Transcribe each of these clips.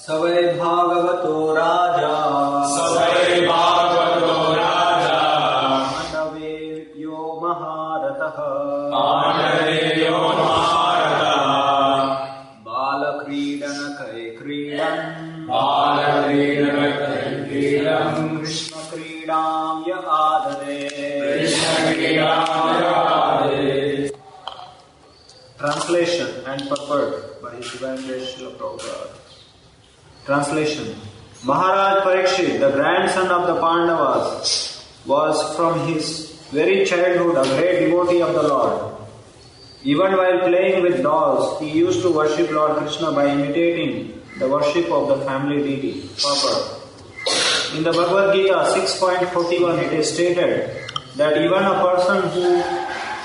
Savai Bhagavato Raja Mandaveyo Maharataha Balakridana Kai Kridan Krishna Kridam Ya Adare. Translation and purport by His Divine Grace Srila Prabhupada. Translation. Maharaj Parikshit, the grandson of the Pandavas, was from his very childhood a great devotee of the Lord. Even while playing with dolls, he used to worship Lord Krishna by imitating the worship of the family deity. Purport. In the Bhagavad-gita 6.41 it is stated that even a person who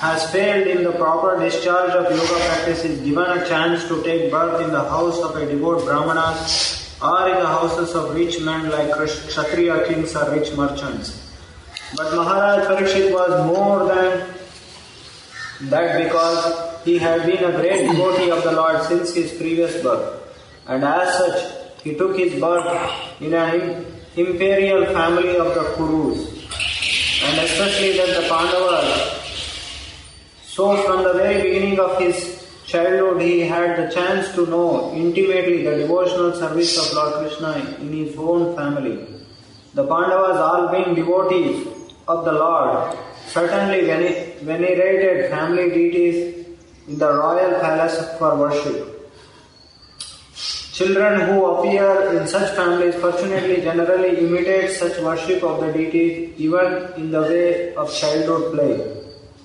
has failed in the proper discharge of yoga practice is given a chance to take birth in the house of a devout brahmanas or in the houses of rich men like Kshatriya kings or rich merchants. But Maharaj Parikshit was more than that because he had been a great devotee of the Lord since his previous birth. And as such, he took his birth in an imperial family of the Kurus. And especially that the Pandavas. So from the very beginning of his childhood, he had the chance to know intimately the devotional service of Lord Krishna in his own family. The Pandavas, all being devotees of the Lord, certainly venerated family deities in the royal palace for worship. Children who appear in such families fortunately generally imitate such worship of the deities even in the way of childhood play.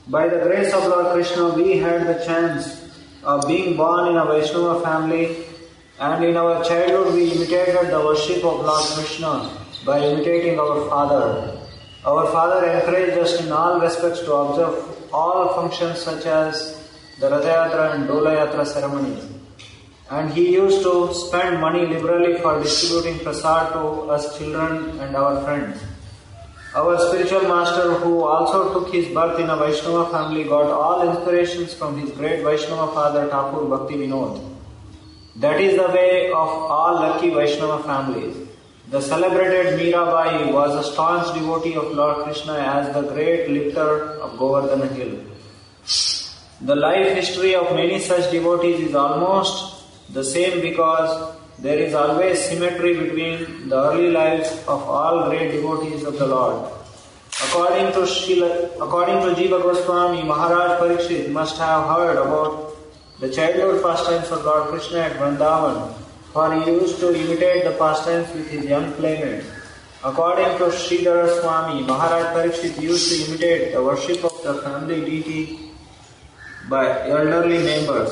By the grace of Lord Krishna, we had the chance of being born in a Vaishnava family, and in our childhood we imitated the worship of Lord Krishna by imitating our father. Our father encouraged us in all respects to observe all functions such as the Ratha Yatra and Dola Yatra ceremonies. And he used to spend money liberally for distributing prasad to us children and our friends. Our spiritual master, who also took his birth in a Vaishnava family, got all inspirations from his great Vaishnava father Thakur Bhakti Vinod. That is the way of all lucky Vaishnava families. The celebrated Mirabai was a staunch devotee of Lord Krishna as the great lifter of Govardhana Hill. The life history of many such devotees is almost the same because there is always symmetry between the early lives of all great devotees of the Lord. According to Jiva Goswami, Maharaj Parikshit must have heard about the childhood pastimes of Lord Krishna at Vrindavan, for he used to imitate the pastimes with his young playmates. According to Sridhara Swami, Maharaj Parikshit used to imitate the worship of the family deity by elderly members.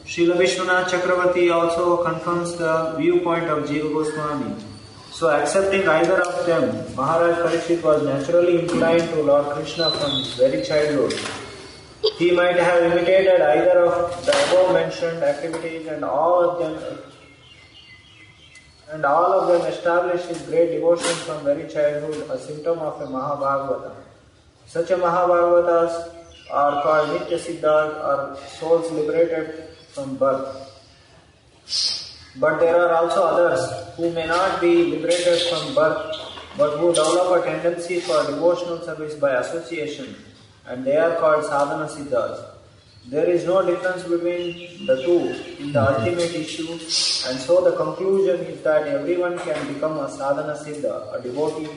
Srila Vishwanath Chakravarti also confirms the viewpoint of Jiva Goswami. So accepting either of them, Maharaj Parikshit was naturally inclined to Lord Krishna from his very childhood. He might have imitated either of the above mentioned activities and all of them established his great devotion from very childhood, a symptom of a Mahabhagavata. Such a Mahabhagavatas are called Nitya Siddhas, or souls liberated from birth. But there are also others who may not be liberated from birth, but who develop a tendency for devotional service by association, and they are called sadhana siddhas. There is no difference between the two in the ultimate issue, and so the conclusion is that everyone can become a sadhana siddha, a devotee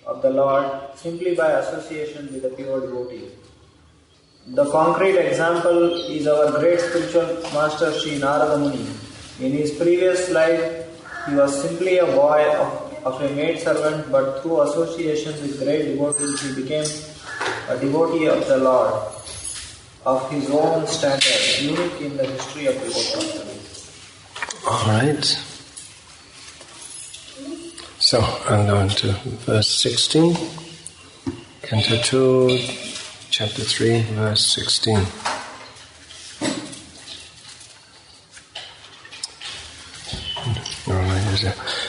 of the Lord, simply by association with a pure devotee. The concrete example is our great spiritual master Sri Narada Muni. In his previous life, he was simply a boy of a maidservant, but through association with great devotees, he became a devotee of the Lord, of his own standard, unique in the history of devotional service. All right. So, I'm going to verse 16, Canto 2, Chapter 3, verse 16.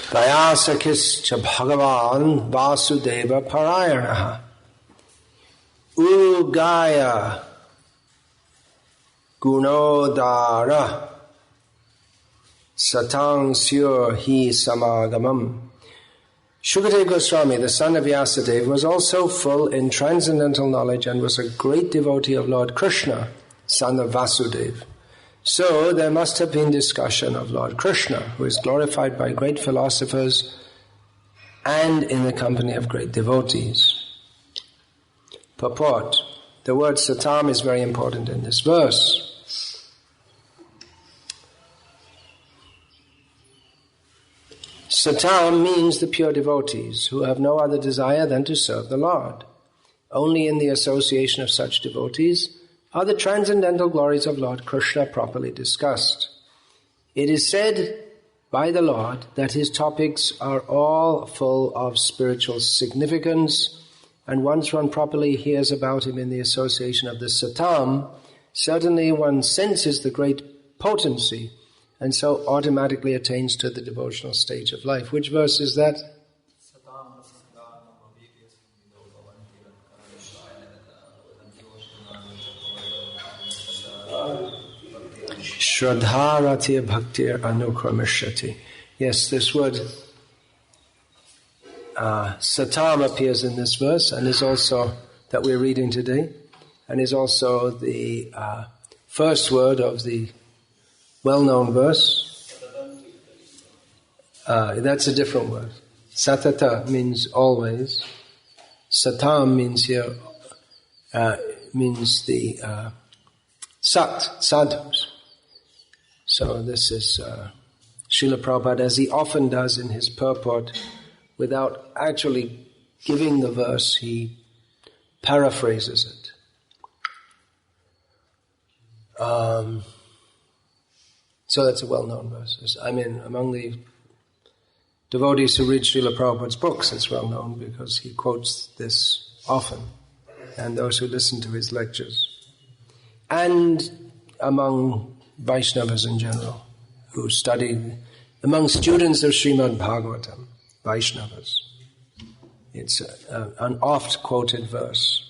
Dayasakischa Bhagavan Vasudeva Parayanaha Ugaya Gunodara Satang Syur Hi Samagamam. Shukadeva Goswami, the son of Vyasadeva, was also full in transcendental knowledge and was a great devotee of Lord Krishna, son of Vasudeva. So there must have been discussion of Lord Krishna, who is glorified by great philosophers and in the company of great devotees. Purport. The word satam is very important in this verse. Satam means the pure devotees who have no other desire than to serve the Lord. Only in the association of such devotees are the transcendental glories of Lord Krishna properly discussed. It is said by the Lord that his topics are all full of spiritual significance, and once one properly hears about him in the association of the satam, certainly one senses the great potency and so automatically attains to the devotional stage of life. Which verse is that? Shraddharatir bhaktir anukramishati. Yes, this word satam appears in this verse and is also, that we're reading today, and is also the first word of the well-known verse. That's a different word. Satata means always. Satam means here, means the sadhus. So this is Srila Prabhupada, as he often does in his purport, without actually giving the verse, he paraphrases it. So that's a well-known verse. I mean, among the devotees who read Srila Prabhupada's books, it's well-known because he quotes this often, and those who listen to his lectures. And among Vaishnavas in general, who study, among students of Srimad Bhagavatam, Vaishnavas. It's an oft-quoted verse.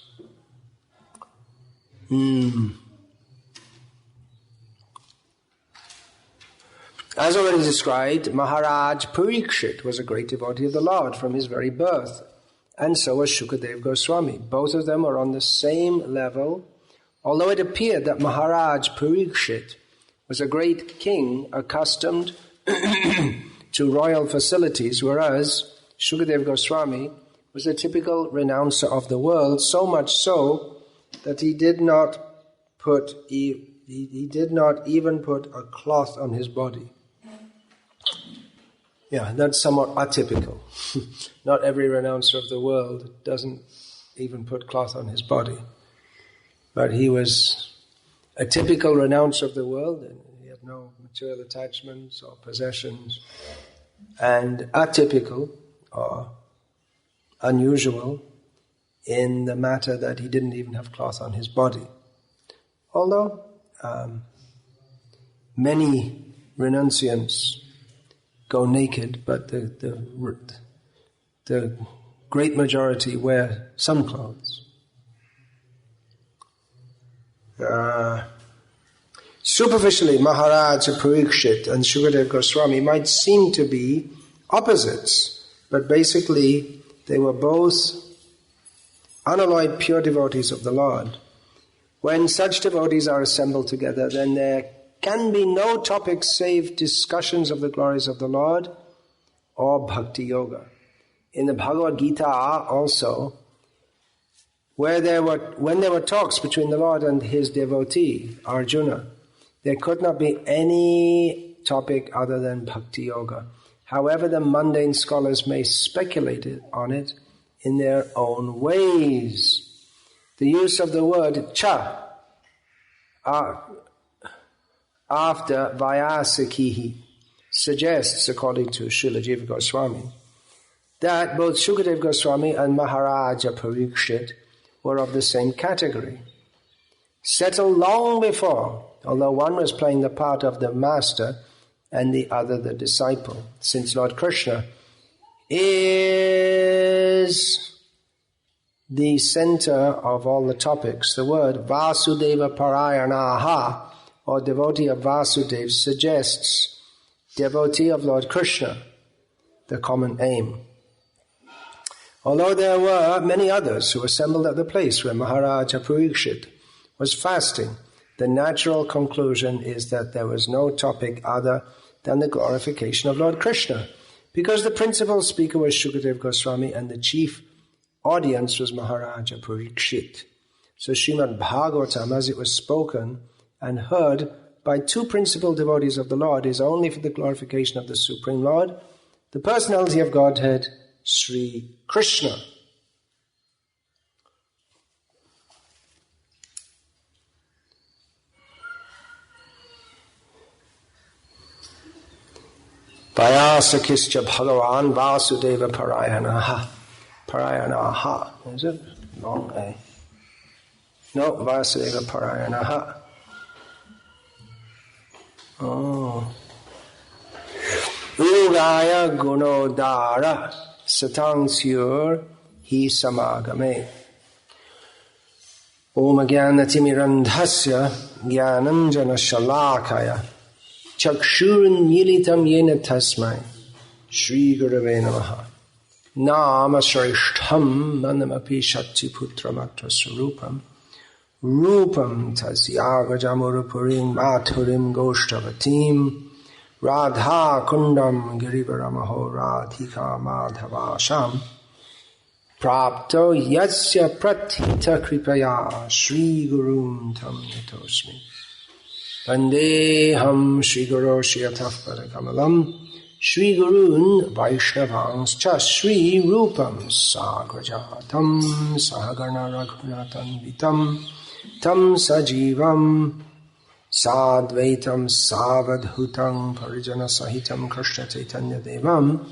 As already described, Maharaj Parikshit was a great devotee of the Lord from his very birth, and so was Shukadeva Goswami. Both of them were on the same level, although it appeared that Maharaj Parikshit was a great king accustomed to royal facilities, whereas Shukadeva Goswami was a typical renouncer of the world, so much so that he did not even put a cloth on his body. Yeah, that's somewhat atypical. Not every renouncer of the world doesn't even put cloth on his body. But he was a typical renouncer of the world, and he had no material attachments or possessions, and atypical or unusual in the matter that he didn't even have cloth on his body. Although many renunciants go naked, but the great majority wear some clothes. Superficially, Maharaj Parikshit and Shukadeva Goswami might seem to be opposites, but basically they were both unalloyed pure devotees of the Lord. When such devotees are assembled together, then there can be no topic save discussions of the glories of the Lord or Bhakti Yoga. In the Bhagavad-gita also, when there were talks between the Lord and his devotee, Arjuna, there could not be any topic other than Bhakti Yoga. However, the mundane scholars may speculate on it in their own ways. The use of the word cha after Vyasakihi suggests, according to Srila Jiva Goswami, that both Shukadeva Goswami and Maharaja Parikshit were of the same category. Settled long before, although one was playing the part of the master and the other the disciple, since Lord Krishna is the center of all the topics. The word Vasudeva Parayanaha, or devotee of Vasudeva, suggests devotee of Lord Krishna, the common aim. Although there were many others who assembled at the place where Maharaja Parikshit was fasting, the natural conclusion is that there was no topic other than the glorification of Lord Krishna, because the principal speaker was Shukadeva Goswami and the chief audience was Maharaja Parikshit. So Srimad Bhagavatam, as it was spoken and heard by two principal devotees of the Lord, is only for the glorification of the Supreme Lord, the personality of Godhead, Sri Krishna. Vyasakischa Bhagavan Vasudeva Parayanaha. Parayanaha. Is it? Long A. No, Vasudeva Parayanaha. Oh. Ugaya Gunodara Satangsyur Hi Samagame. Om Jnanatimmirandhasya Jnananjana Shalakaya Chakshurun Militam Yena Tasmai Shri Gurave Namaha Nama Shrishtham Manamapi Shakti Putramatra Sarupam Rupam Tasyaga Jamurupurim Maturim Goshtavatim Radha Kundam Girivaramaho Radhika Madhavasham Prapto Yasya Prathita Kripaya Shri Gurum Tam Yatosmi Vandeham Shri Guru Shiyataf Padakamalam Shri Gurun Vaishnavanscha Shri Rupam Sagrajatam Sahagana Raghunatan Vitam Tam Sajivam Sadvaitam Savadhutam Parijana Sahitam Krishna Chaitanya Devam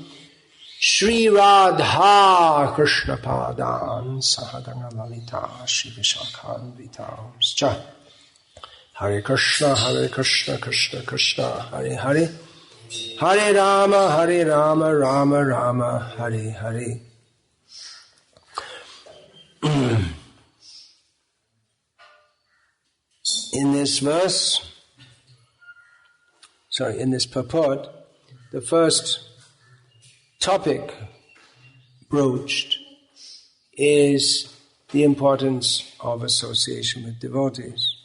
Shri Radha Krishna Padan Sahagana Lalita Shri Vishakhan Vitamscha Hare Krishna Krishna Krishna Hare Hare Hare Rama Rama Rama Hare Hare. In this purport, the first topic broached is the importance of association with devotees.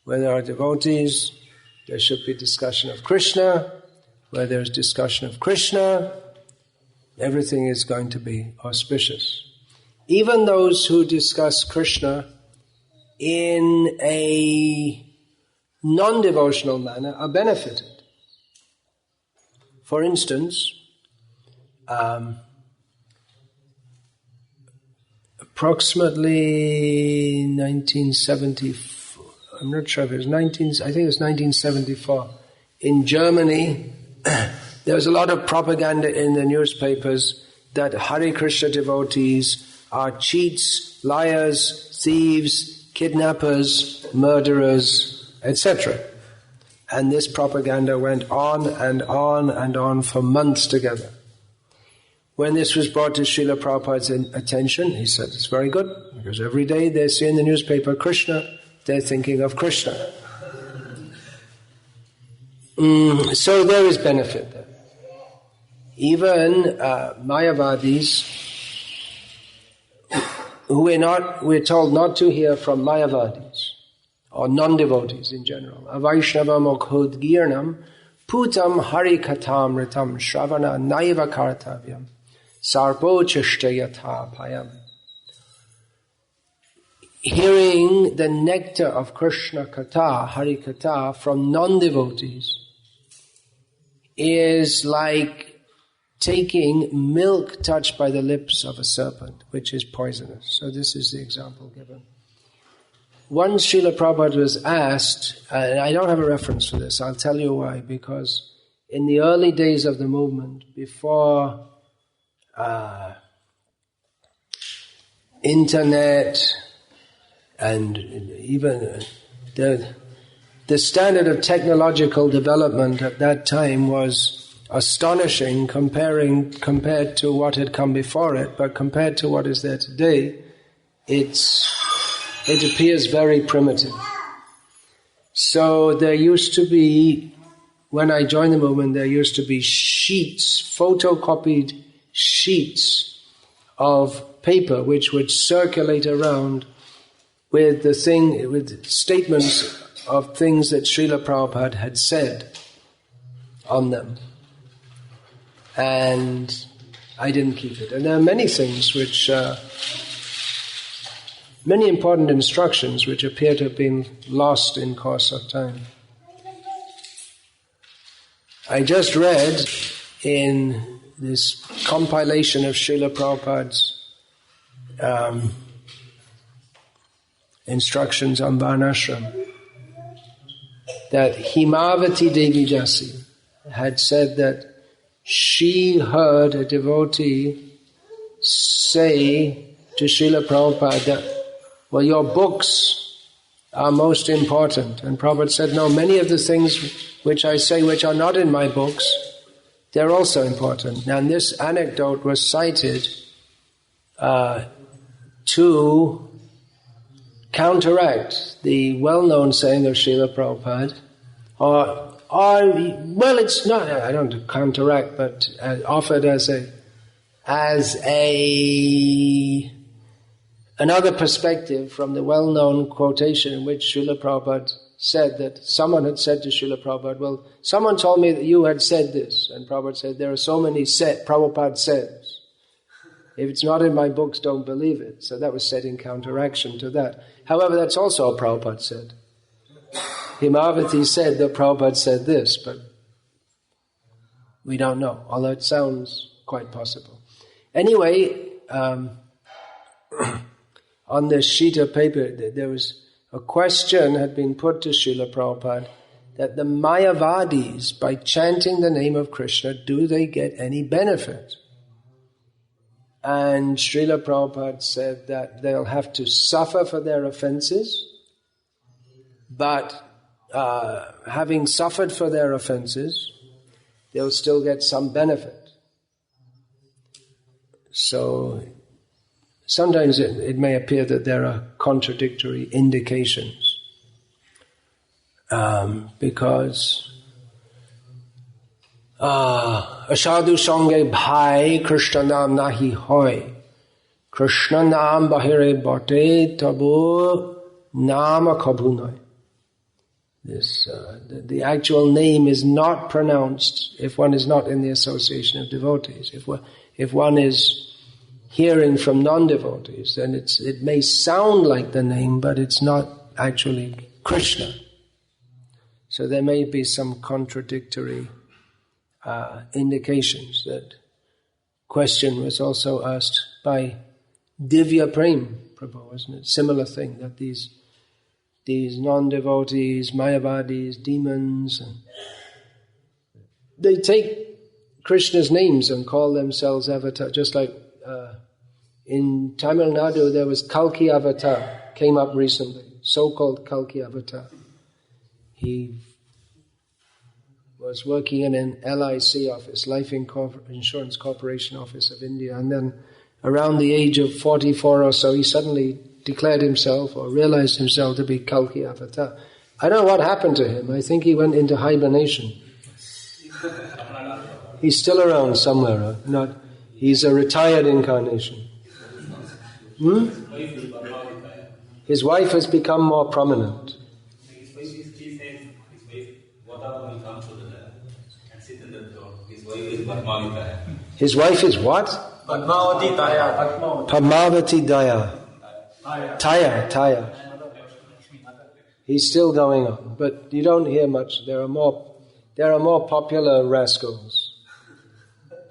Where there are devotees, there should be discussion of Krishna. Where there is discussion of Krishna, everything is going to be auspicious. Even those who discuss Krishna in a non-devotional manner are benefited. For instance, approximately 1974, I'm not sure if it was I think it was 1974, in Germany, there was a lot of propaganda in the newspapers that Hare Krishna devotees are cheats, liars, thieves, kidnappers, murderers, etc. And this propaganda went on and on and on for months together. When this was brought to Srila Prabhupada's attention, he said, it's very good, because every day they see in the newspaper Krishna, they're thinking of Krishna. So there is benefit there. Even Mayavadis, who we're told not to hear from Mayavadis, or non-devotees in general. Avaishnavam okhud girnam putam harikatam ritam shravana naiva kartavyam sarpo chishtayatha payam. Hearing the nectar of Krishna Katha, Harikatha, from non-devotees is like taking milk touched by the lips of a serpent, which is poisonous. So this is the example given. Once Srila Prabhupada was asked, and I don't have a reference for this, I'll tell you why, because in the early days of the movement, before internet and even the standard of technological development at that time was astonishing compared to what had come before it, but compared to what is there today, it appears very primitive. So there used to be when I joined the movement, there used to be sheets, photocopied sheets of paper which would circulate around with statements of things that Srila Prabhupada had said on them. And I didn't keep it. And there are many things which, many important instructions which appear to have been lost in course of time. I just read in this compilation of Srila Prabhupada's instructions on Varnashram that Himavati Devi Jasi had said that she heard a devotee say to Srila Prabhupada that, well, your books are most important. And Prabhupada said, no, many of the things which I say which are not in my books, they're also important. Now, this anecdote was cited to counteract the well-known saying of Srila Prabhupada, well, it's not, I don't counteract, but offered as another perspective from the well-known quotation in which Srila Prabhupada said that someone had said to Srila Prabhupada, well, someone told me that you had said this. And Prabhupada said, there are so many Prabhupada says. If it's not in my books, don't believe it. So that was said in counteraction to that. However, that's also what Prabhupada said. Himavati said that Prabhupada said this, but we don't know, although it sounds quite possible. Anyway, on this sheet of paper, there was a question had been put to Srila Prabhupada that the Mayavadis, by chanting the name of Krishna, do they get any benefit? And Srila Prabhupada said that they'll have to suffer for their offenses, but having suffered for their offenses, they'll still get some benefit. So sometimes it may appear that there are contradictory indications because Ashadhu Sange Bhai Krishna Nam Nahi Hoy Krishna Nam Bahire Bate Tabu Nama Kabhunoy. This the actual name is not pronounced if one is not in the association of devotees. If one is hearing from non-devotees, then it may sound like the name, but it's not actually Krishna. So there may be some contradictory indications. That question was also asked by Divya Prem Prabhu, wasn't it? Similar thing, that these non-devotees, Mayavadis, demons, they take Krishna's names and call themselves avatar, just like in Tamil Nadu there was Kalki Avatar, came up recently, so-called Kalki Avatar. He was working in an LIC office, Life Insurance Corporation office of India, and then around the age of 44 or so, he suddenly declared himself or realized himself to be Kalki Avatar. I don't know what happened to him. I think he went into hibernation. He's still around somewhere. He's a retired incarnation. His wife has become more prominent. His wife is what? Padmavati Daya. Padmavati Daya. Taya. He's still going on, but you don't hear much. There are more popular rascals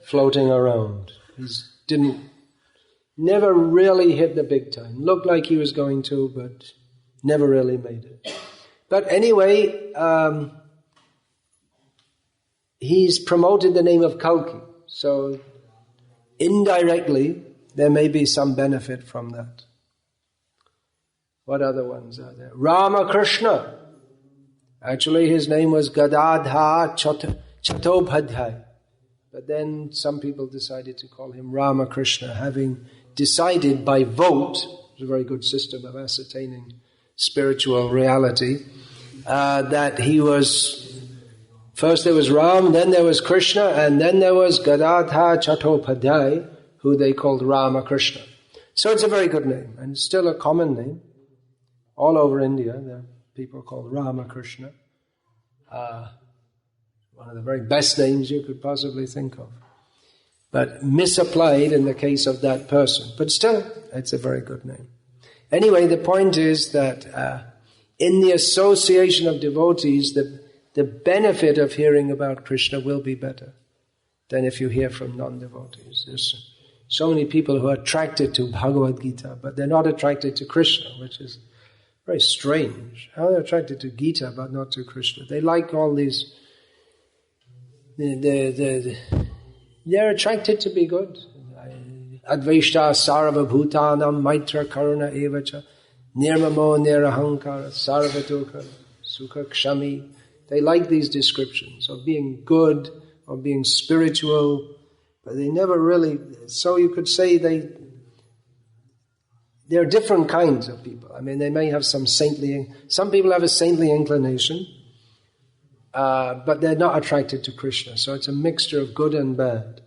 floating around. Never really hit the big time. Looked like he was going to, but never really made it. But anyway, he's promoted the name of Kalki. So indirectly, there may be some benefit from that. What other ones are there? Ramakrishna. Actually, his name was Gadadha Chattopadhyay. But then some people decided to call him Ramakrishna, having decided by vote, it's a very good system of ascertaining spiritual reality, that he was First there was Ram, then there was Krishna, and then there was Gadadhar Chattopadhyay, who they called Ramakrishna. So it's a very good name, and it's still a common name. All over India, there are people called Ramakrishna. One of the very best names you could possibly think of. But misapplied in the case of that person. But still, it's a very good name. Anyway, the point is that in the association of devotees, the benefit of hearing about Krishna will be better than if you hear from non-devotees. There's so many people who are attracted to Bhagavad-gita, but they're not attracted to Krishna, which is very strange. How are they attracted to Gita but not to Krishna? They like all these... They're attracted to be good. Advaishta sarva bhutanam maitra karuna evacha nirmamo nirahankara sarvatoka sukha kshami. They like these descriptions of being good, of being spiritual, but they never really... So you could say there are different kinds of people. I mean, they may have some people have a saintly inclination, but they're not attracted to Krishna. So it's a mixture of good and bad.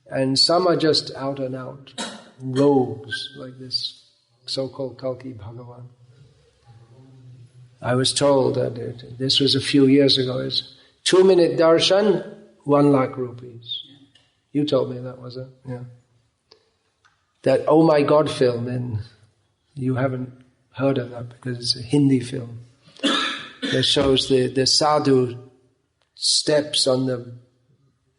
And some are just out and out rogues, like this so-called Kalki Bhagavan. I was told that this was a few years ago. It's 2-minute darshan, 1 lakh rupees. You told me that, was it? Yeah. That Oh My God film, and you haven't heard of that because it's a Hindi film. That shows the sadhu steps on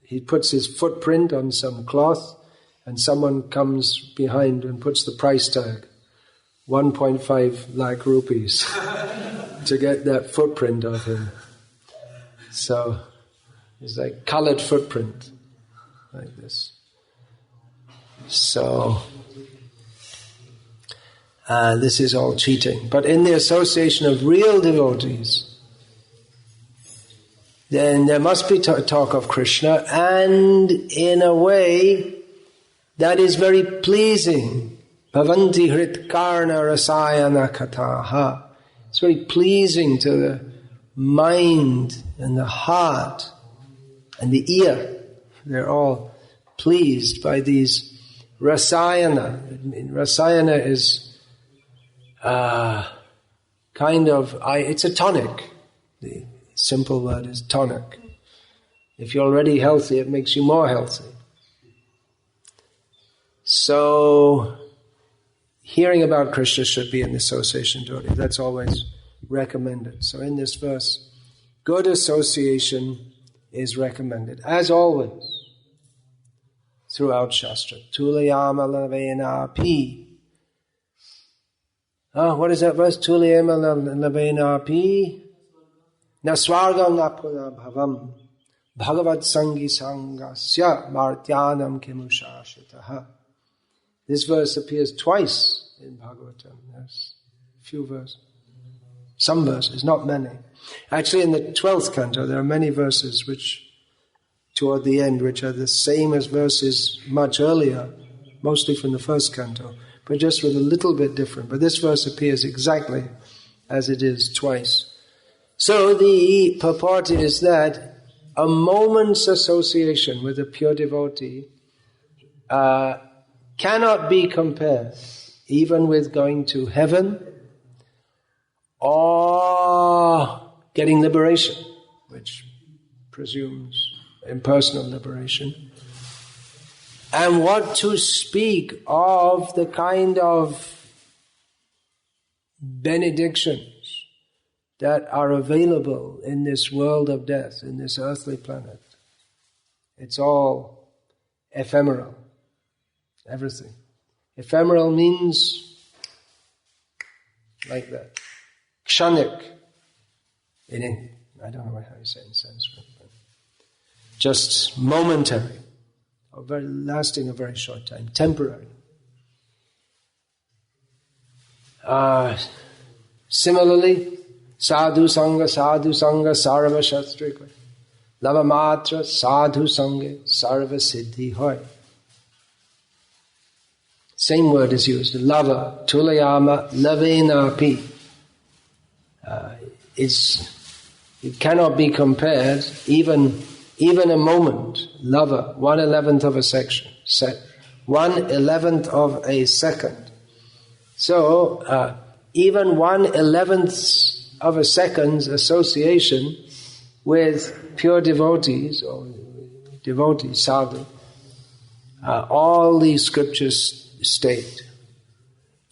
he puts his footprint on some cloth, and someone comes behind and puts the price tag, 1.5 lakh rupees, to get that footprint of him. So it's like colored footprint, like this. So this is all cheating. But in the association of real devotees, then there must be talk of Krishna, and in a way that is very pleasing. Bhavanti hrit karna rasayana kataha. It's very pleasing to the mind and the heart and the ear. They're all pleased by these rasayana. Rasayana is it's a tonic. The simple word is tonic. If you're already healthy, it makes you more healthy. So, hearing about Krishna should be in the association devotee. That's always recommended. So in this verse, good association is recommended, as always, throughout Shastra. Tulayama lavena pi. What is that verse? Tulayama lavena pi. Na swargam na puna bhavam. Bhagavad sangi sangasya martyanam kimushashitaha. This verse appears twice in Bhagavatam. There's a few verses. Some verses, not many. Actually, in the 12th canto, there are many verses which, toward the end, which are the same as verses much earlier, mostly from the first canto, but just with a little bit different. But this verse appears exactly as it is twice. So the purport is that a moment's association with a pure devotee cannot be compared even with going to heaven or getting liberation, which presumes impersonal liberation. And what to speak of the kind of benedictions that are available in this world of death, in this earthly planet. It's all ephemeral. Everything. Ephemeral means like that. Kshanik. I don't know how you say it in Sanskrit. But just momentary. Or lasting a very short time. Temporary. Similarly, sadhu sangha sarva shastrika. Lava matra sadhu sangha sarva siddhi hoy. Same word is used. Lava, tulayama, lavena pi. Is It cannot be compared, even a moment, lover, 1/11 of a section, 1/11 of a second. So, even 1/11 of a second's association with pure devotees, or devotees, sadhu, all these scriptures state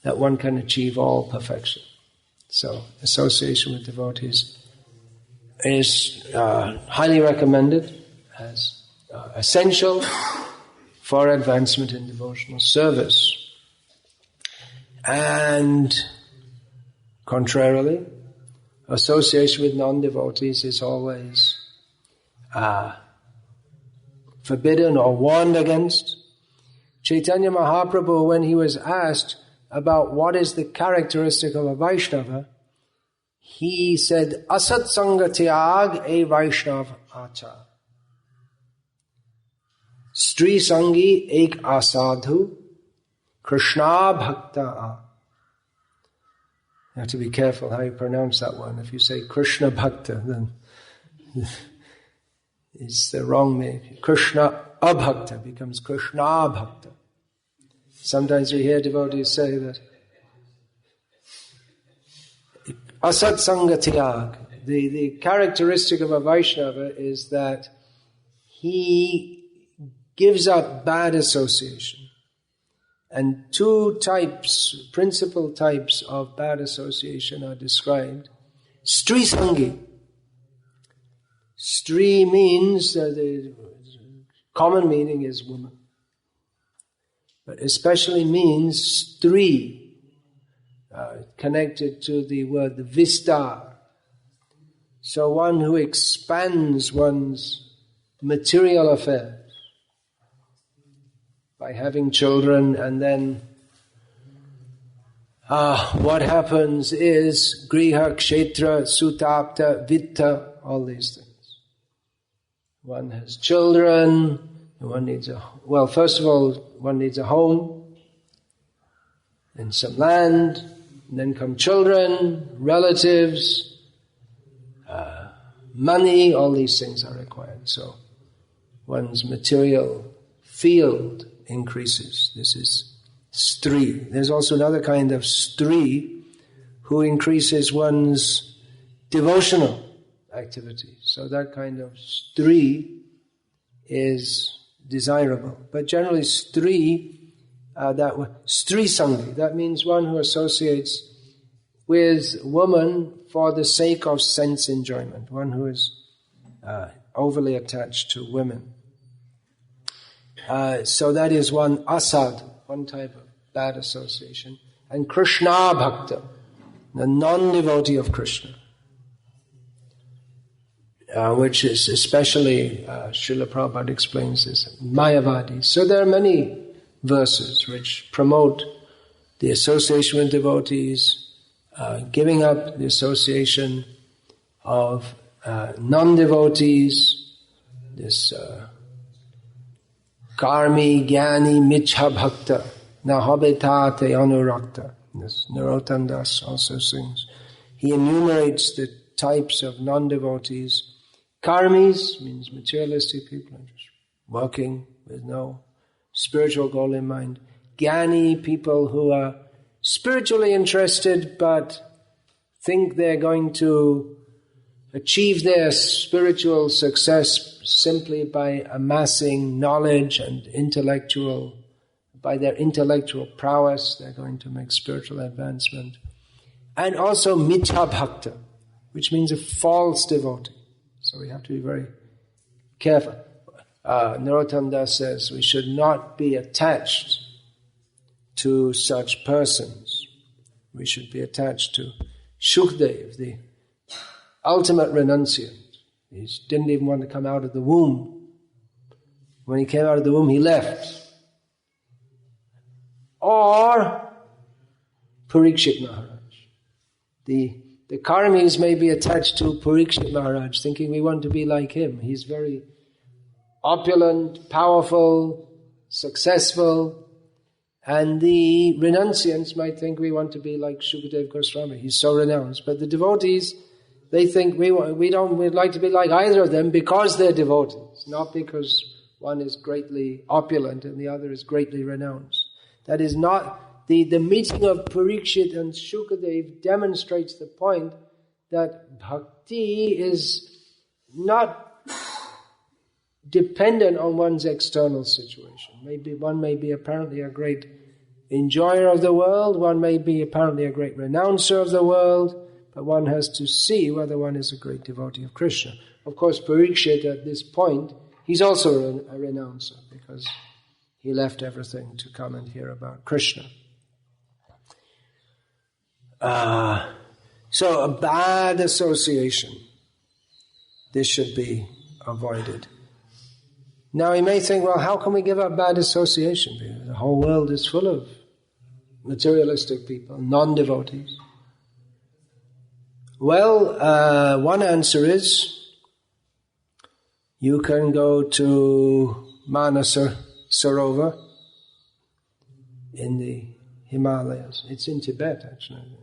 that one can achieve all perfection. So, association with devotees is highly recommended as essential for advancement in devotional service. And contrarily, association with non-devotees is always forbidden or warned against. Chaitanya Mahaprabhu, when he was asked about what is the characteristic of a Vaishnava, he said, Asat Sanga Tyag e Vaishnav Achar. Stri Sangi ek asadhu, Krishna Bhakta a. You have to be careful how you pronounce that one. If you say Krishna Bhakta, then it's the wrong name. Krishna Abhakta becomes Krishna Bhakta. Sometimes we hear devotees say that Asat Sanga Tyag. The characteristic of a Vaishnava is that he gives up bad association. And two types, principal types of bad association are described. Stri Sangi. Stri means, the common meaning is woman. But especially means stri, connected to the word the vistar. So one who expands one's material affairs by having children, and then what happens is griha, kshetra, sutapta, vitta, all these things. One has children, and one needs first of all, one needs a home, and some land, and then come children, relatives, money, all these things are required. So one's material field increases. This is stri. There's also another kind of stri who increases one's devotional activity. So that kind of stri is desirable. But generally stri, stri sangi, that means one who associates with woman for the sake of sense enjoyment, one who is overly attached to women. So that is one asad, one type of bad association. And Krishna Bhakta, the non-devotee of Krishna, which is especially, Srila Prabhupada explains this, Mayavadi. So there are many verses which promote the association with devotees, giving up the association of non-devotees, this karmi, jnani, michha bhakta, nahabetate anurakta. This Narottam Das also sings. He enumerates the types of non-devotees. Karmis means materialistic people, just working with no spiritual goal in mind. Jnani, people who are spiritually interested but think they're going to achieve their spiritual success simply by amassing knowledge and by their intellectual prowess, they're going to make spiritual advancement. And also mithya bhakta, which means a false devotee. So we have to be very careful. Narottam Das says we should not be attached to such persons. We should be attached to Shukdev, the ultimate renunciant. He didn't even want to come out of the womb. When he came out of the womb, he left. Or Parikshit Maharaj. The karmis may be attached to Parikshit Maharaj, thinking we want to be like him. He's very opulent, powerful, successful. And the renunciants might think we want to be like Shukadev Goswami. He's so renounced. But the devotees, They think we'd like to be like either of them because they're devotees, not because one is greatly opulent and the other is greatly renounced. That is not the meeting of Parikshit and Shukadev demonstrates the point that bhakti is not dependent on one's external situation. Maybe one may be apparently a great enjoyer of the world, one may be apparently a great renouncer of the world, but one has to see whether one is a great devotee of Krishna. Of course, Parikshit at this point, he's also a renouncer because he left everything to come and hear about Krishna. So a bad association, this should be avoided. Now you may think, well, how can we give up bad association? Because the whole world is full of materialistic people, non-devotees. Well, one answer is you can go to Manasa Sarovar in the Himalayas. It's in Tibet, actually.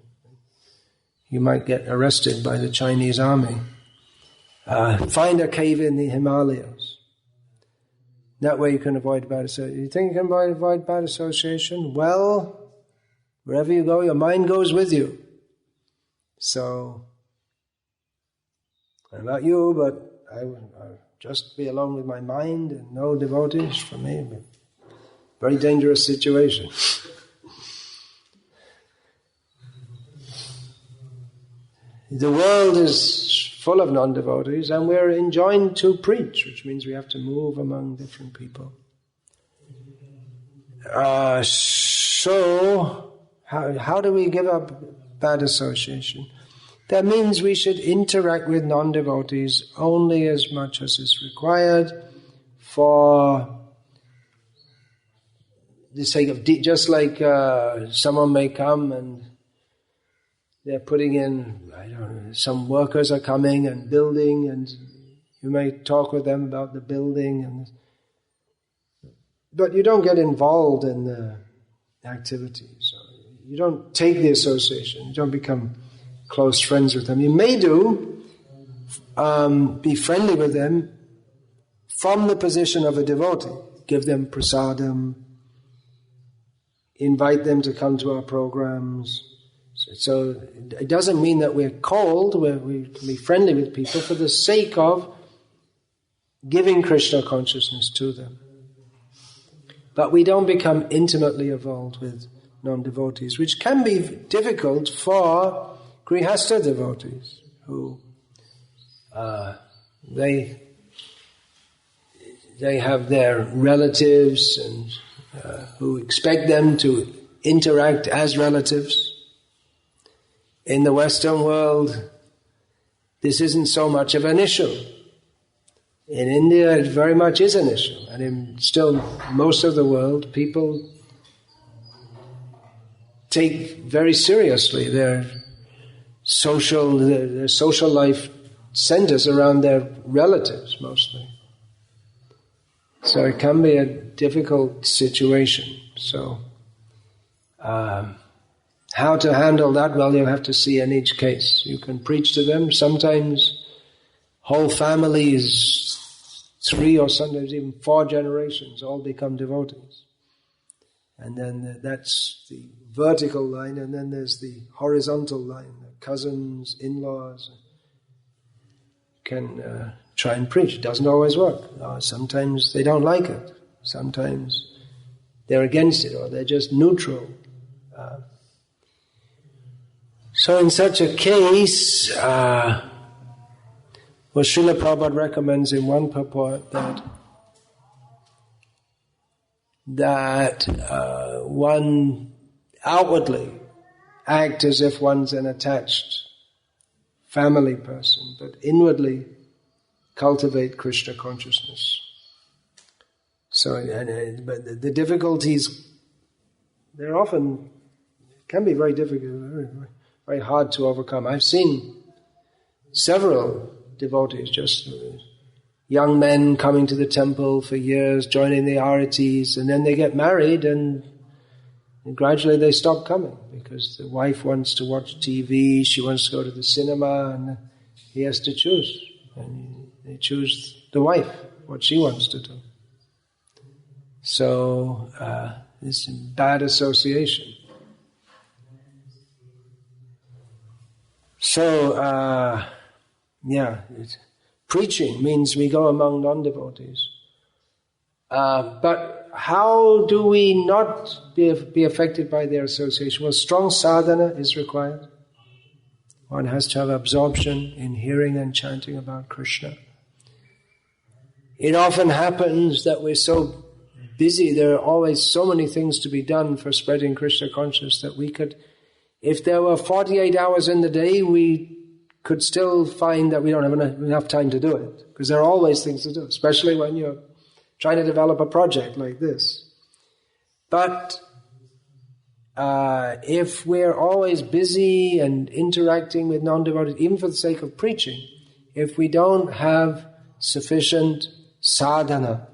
You might get arrested by the Chinese army. Find a cave in the Himalayas. That way you can avoid bad association. You think you can avoid bad association? Well, wherever you go, your mind goes with you. So, I don't know about you, but I'll just be alone with my mind and no devotees for me. Very dangerous situation. The world is full of non-devotees and we're enjoined to preach, which means we have to move among different people. So, how do we give up bad association? That means we should interact with non-devotees only as much as is required for the sake of, just like someone may come and they're putting in, I don't know, some workers are coming and building and you may talk with them about the building, but you don't get involved in the activities. You don't take the association. You don't become close friends with them. You may be friendly with them from the position of a devotee. Give them prasadam, invite them to come to our programs. So it doesn't mean that we're cold, we can be friendly with people for the sake of giving Krishna consciousness to them. But we don't become intimately involved with non-devotees, which can be difficult for Grihastha devotees, who they have their relatives and who expect them to interact as relatives. In the Western world, this isn't so much of an issue. In India, it very much is an issue. And in still most of the world, people take very seriously their social life centers around their relatives, mostly. So it can be a difficult situation. So, how to handle that? Well, you have to see in each case. You can preach to them. Sometimes whole families, 3 or sometimes even 4 generations, all become devotees. And then that's the vertical line, and then there's the horizontal line. The cousins, in-laws can try and preach. It doesn't always work. Sometimes they don't like it. Sometimes they're against it, or they're just neutral. So in such a case, what Srila Prabhupada recommends in one purport that one outwardly act as if one's an attached family person, but inwardly cultivate Krishna consciousness. So, but the difficulties, they're often, can be very difficult, very hard to overcome. I've seen several devotees, just young men coming to the temple for years, joining the aritis, and then they get married and gradually they stop coming because the wife wants to watch TV, she wants to go to the cinema, and he has to choose. And they choose the wife, what she wants to do. So, this bad association. So, preaching means we go among non-devotees. But how do we not be affected by their association? Well, strong sadhana is required. One has to have absorption in hearing and chanting about Krishna. It often happens that we're so busy, there are always so many things to be done for spreading Krishna consciousness that we could, if there were 48 hours in the day, we could still find that we don't have enough time to do it. Because there are always things to do, especially when you're trying to develop a project like this. But if we're always busy and interacting with non-devotees, even for the sake of preaching, if we don't have sufficient sadhana,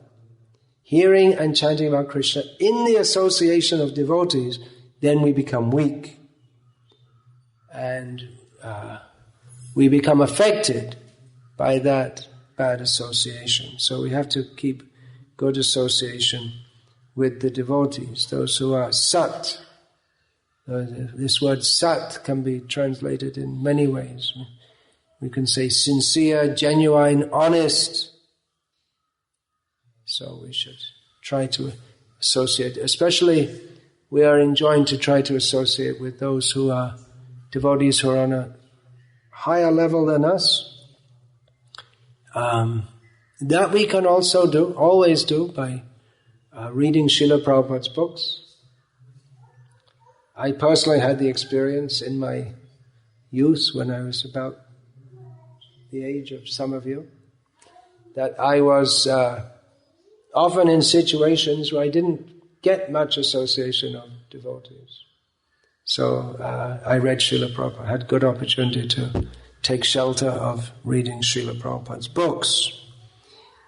hearing and chanting about Krishna in the association of devotees, then we become weak. And we become affected by that bad association. So we have to keep good association with the devotees, those who are sat. This word sat can be translated in many ways. We can say sincere, genuine, honest. So we should try to associate, especially we are enjoined to try to associate with those who are devotees who are on a higher level than us. That we can also do, always do, by reading Srila Prabhupada's books. I personally had the experience in my youth, when I was about the age of some of you, that I was often in situations where I didn't get much association of devotees. So I read Srila Prabhupada. I had good opportunity to take shelter of reading Srila Prabhupada's books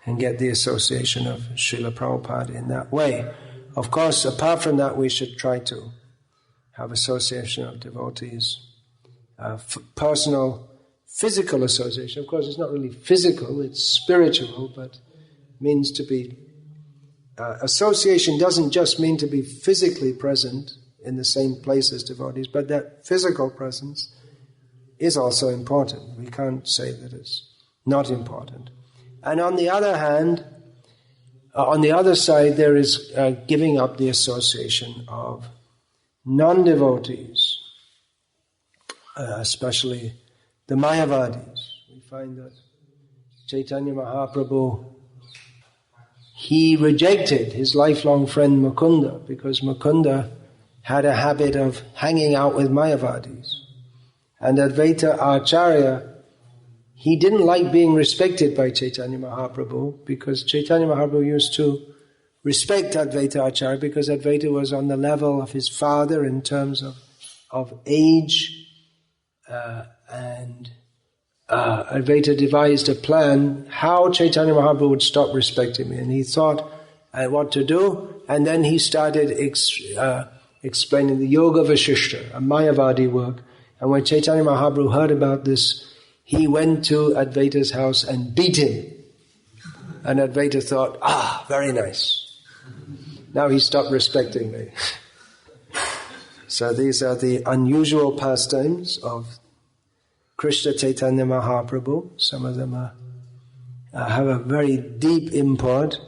and get the association of Srila Prabhupada in that way. Of course, apart from that, we should try to have association of devotees, personal, physical association. Of course, it's not really physical, it's spiritual, but means to be... association doesn't just mean to be physically present in the same place as devotees, but that physical presence is also important. We can't say that it's not important. And on the other hand, on the other side, there is giving up the association of non-devotees, especially the Mayavadis. We find that Chaitanya Mahaprabhu, he rejected his lifelong friend Mukunda because Mukunda had a habit of hanging out with Mayavadis. And Advaita Acharya, he didn't like being respected by Chaitanya Mahaprabhu because Chaitanya Mahaprabhu used to respect Advaita Acharya because Advaita was on the level of his father in terms of age, and Advaita devised a plan how Chaitanya Mahaprabhu would stop respecting me. And he thought what to do, and then he started explaining the Yoga Vasishta, a Mayavadi work. And when Chaitanya Mahaprabhu heard about this, he went to Advaita's house and beat him. And Advaita thought, very nice. Now he stopped respecting me. So these are the unusual pastimes of Krishna Chaitanya Mahaprabhu. Some of them have a very deep import.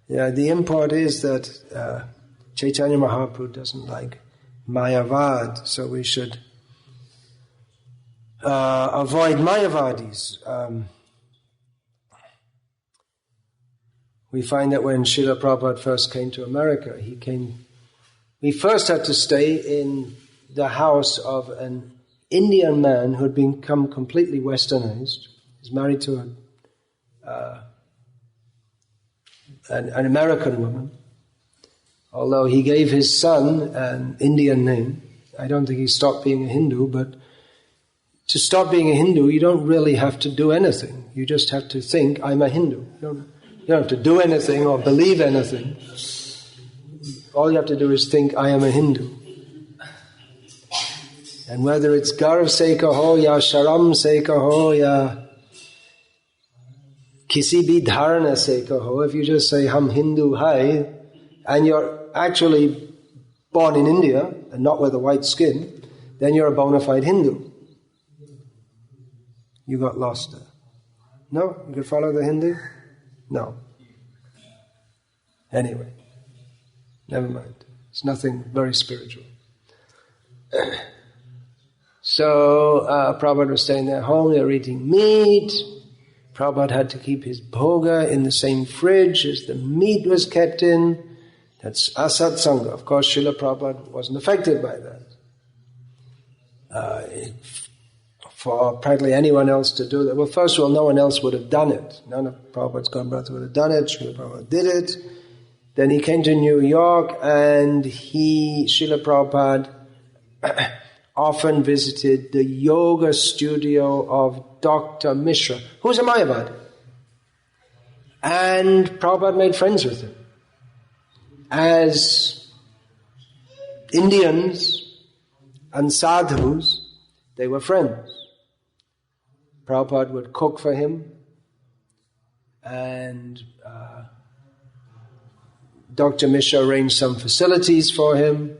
The import is that Chaitanya Mahaprabhu doesn't like Mayavad, so we should avoid Mayavadis. We find that when Srila Prabhupada first came to America, we first had to stay in the house of an Indian man who had become completely westernized. He's married to an American woman, although he gave his son an Indian name. I don't think he stopped being a Hindu, but to stop being a Hindu, you don't really have to do anything. You just have to think, I'm a Hindu. You don't have to do anything or believe anything. All you have to do is think, I am a Hindu. And whether it's garv se kaho, ya sharam se kaho, ya kisi bhi dharana se kaho, if you just say hum Hindu hai, and you're actually born in India and not with a white skin, then you're a bona fide Hindu. You got lost there. No? You could follow the Hindi? No. Anyway, never mind. It's nothing very spiritual. So, Prabhupada was staying at home, they were eating meat. Prabhupada had to keep his bhoga in the same fridge as the meat was kept in. That's asat sangha. Of course, Srila Prabhupada wasn't affected by that. For practically anyone else to do that. Well, first of all, no one else would have done it. None of Prabhupada's godbrother would have done it. Srila Prabhupada did it. Then he came to New York and Srila Prabhupada often visited the yoga studio of Dr. Mishra, who's a Mayavad. And Prabhupada made friends with him. As Indians and sadhus, they were friends. Prabhupada would cook for him, and Dr. Mishra arranged some facilities for him,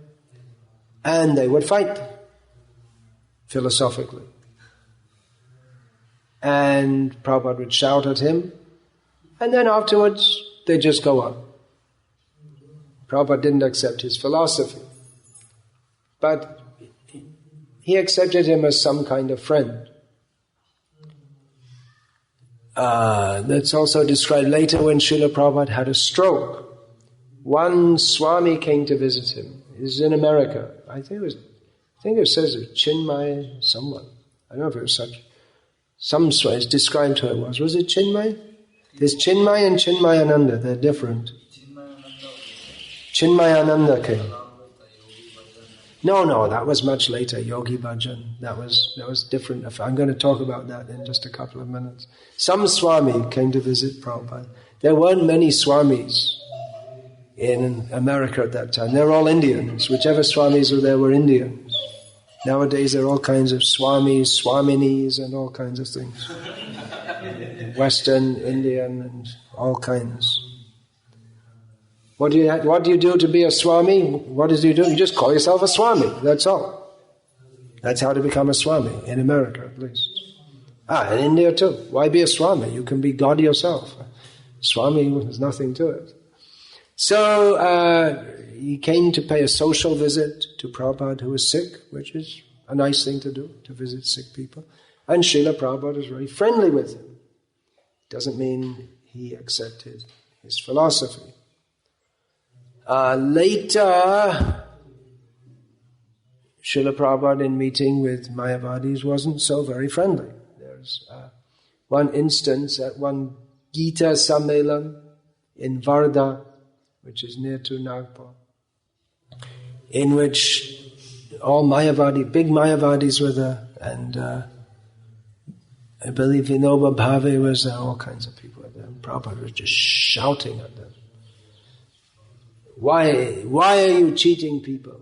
and they would fight philosophically. And Prabhupada would shout at him, and then afterwards they'd just go on. Prabhupada didn't accept his philosophy, but he accepted him as some kind of friend. That's also described later when Srila Prabhupada had a stroke. One Swami came to visit him. He's in America. I think it says it was Chinmay, someone. I don't know if it was such. Some Swami, it's described who it was. Was it Chinmay? There's Chinmay and Chinmayananda. They're different. Chinmayananda came. No, that was much later, Yogi Bhajan. That was different. I'm going to talk about that in just a couple of minutes. Some Swami came to visit Prabhupada. There weren't many Swamis in America at that time. They were all Indians. Whichever Swamis were there were Indians. Nowadays there are all kinds of Swamis, Swaminis, and all kinds of things. Western, Indian, and all kinds. What do you do to be a Swami? What does you do? You just call yourself a Swami, that's all. That's how to become a Swami, in America at least. In India too. Why be a Swami? You can be God yourself. Swami, there's nothing to it. So he came to pay a social visit to Prabhupada who was sick, which is a nice thing to do, to visit sick people. And Srila Prabhupada was very friendly with him. Doesn't mean he accepted his philosophy. Later, Srila Prabhupada in meeting with Mayavadis wasn't so very friendly. There's one instance at one Gita Sammelan in Varda, which is near to Nagpur, in which all big Mayavadis were there, and I believe Vinoba Bhave was there, all kinds of people were there. And Prabhupada was just shouting at them. Why are you cheating people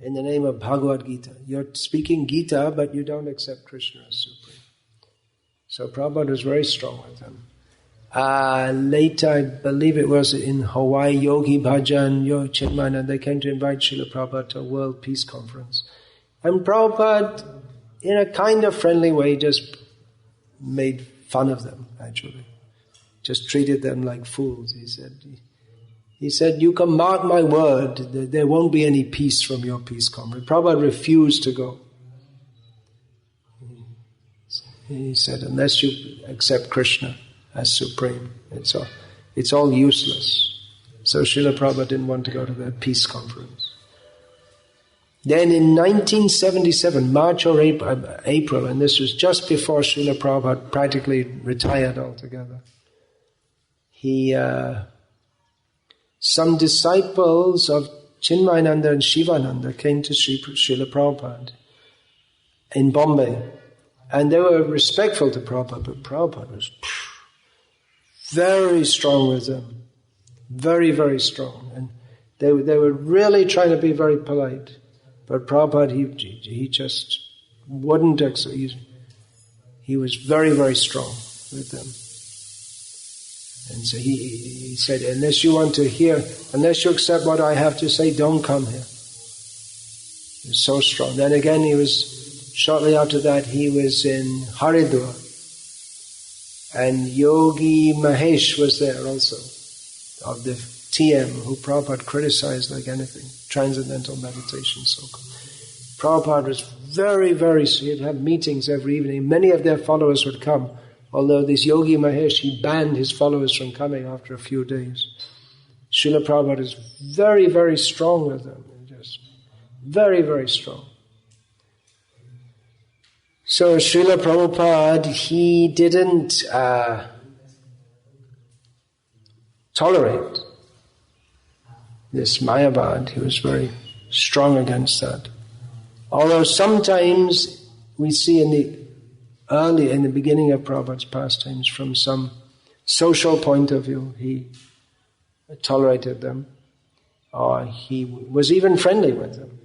in the name of Bhagavad-gita? You're speaking Gita, but you don't accept Krishna as Supreme. So Prabhupada was very strong with them. Later, I believe it was in Hawaii, Yogi Bhajan, Chinmay, they came to invite Srila Prabhupada to a World Peace Conference. And Prabhupada, in a kind of friendly way, just made fun of them, actually. Just treated them like fools, He said, you can mark my word, there won't be any peace from your peace conference. Prabhupada refused to go. He said, unless you accept Krishna as supreme, it's all useless. So Srila Prabhupada didn't want to go to that peace conference. Then in 1977, March or April, and this was just before Srila Prabhupada practically retired altogether, some disciples of Chinmayananda and Shivananda came to Srila Prabhupada in Bombay. And they were respectful to Prabhupada, but Prabhupada was very strong with them. Very, very strong. And they were really trying to be very polite. But Prabhupada, he just wouldn't accept. He was very, very strong with them. And so he said, unless you accept what I have to say, don't come here. He was so strong. Then again, shortly after that, he was in Haridwar. And Yogi Mahesh was there also, of the TM, who Prabhupada criticized like anything, Transcendental Meditation, so-called. Prabhupada was very, very, he'd have meetings every evening. Many of their followers would come, although this Yogi Mahesh, he banned his followers from coming after a few days. Srila Prabhupada is very, very strong with them, just very, very strong. So Srila Prabhupada, he didn't tolerate this Mayavad. He was very strong against that. Although sometimes we see in the beginning of Prabhupada's pastimes, from some social point of view, he tolerated them, or he was even friendly with them,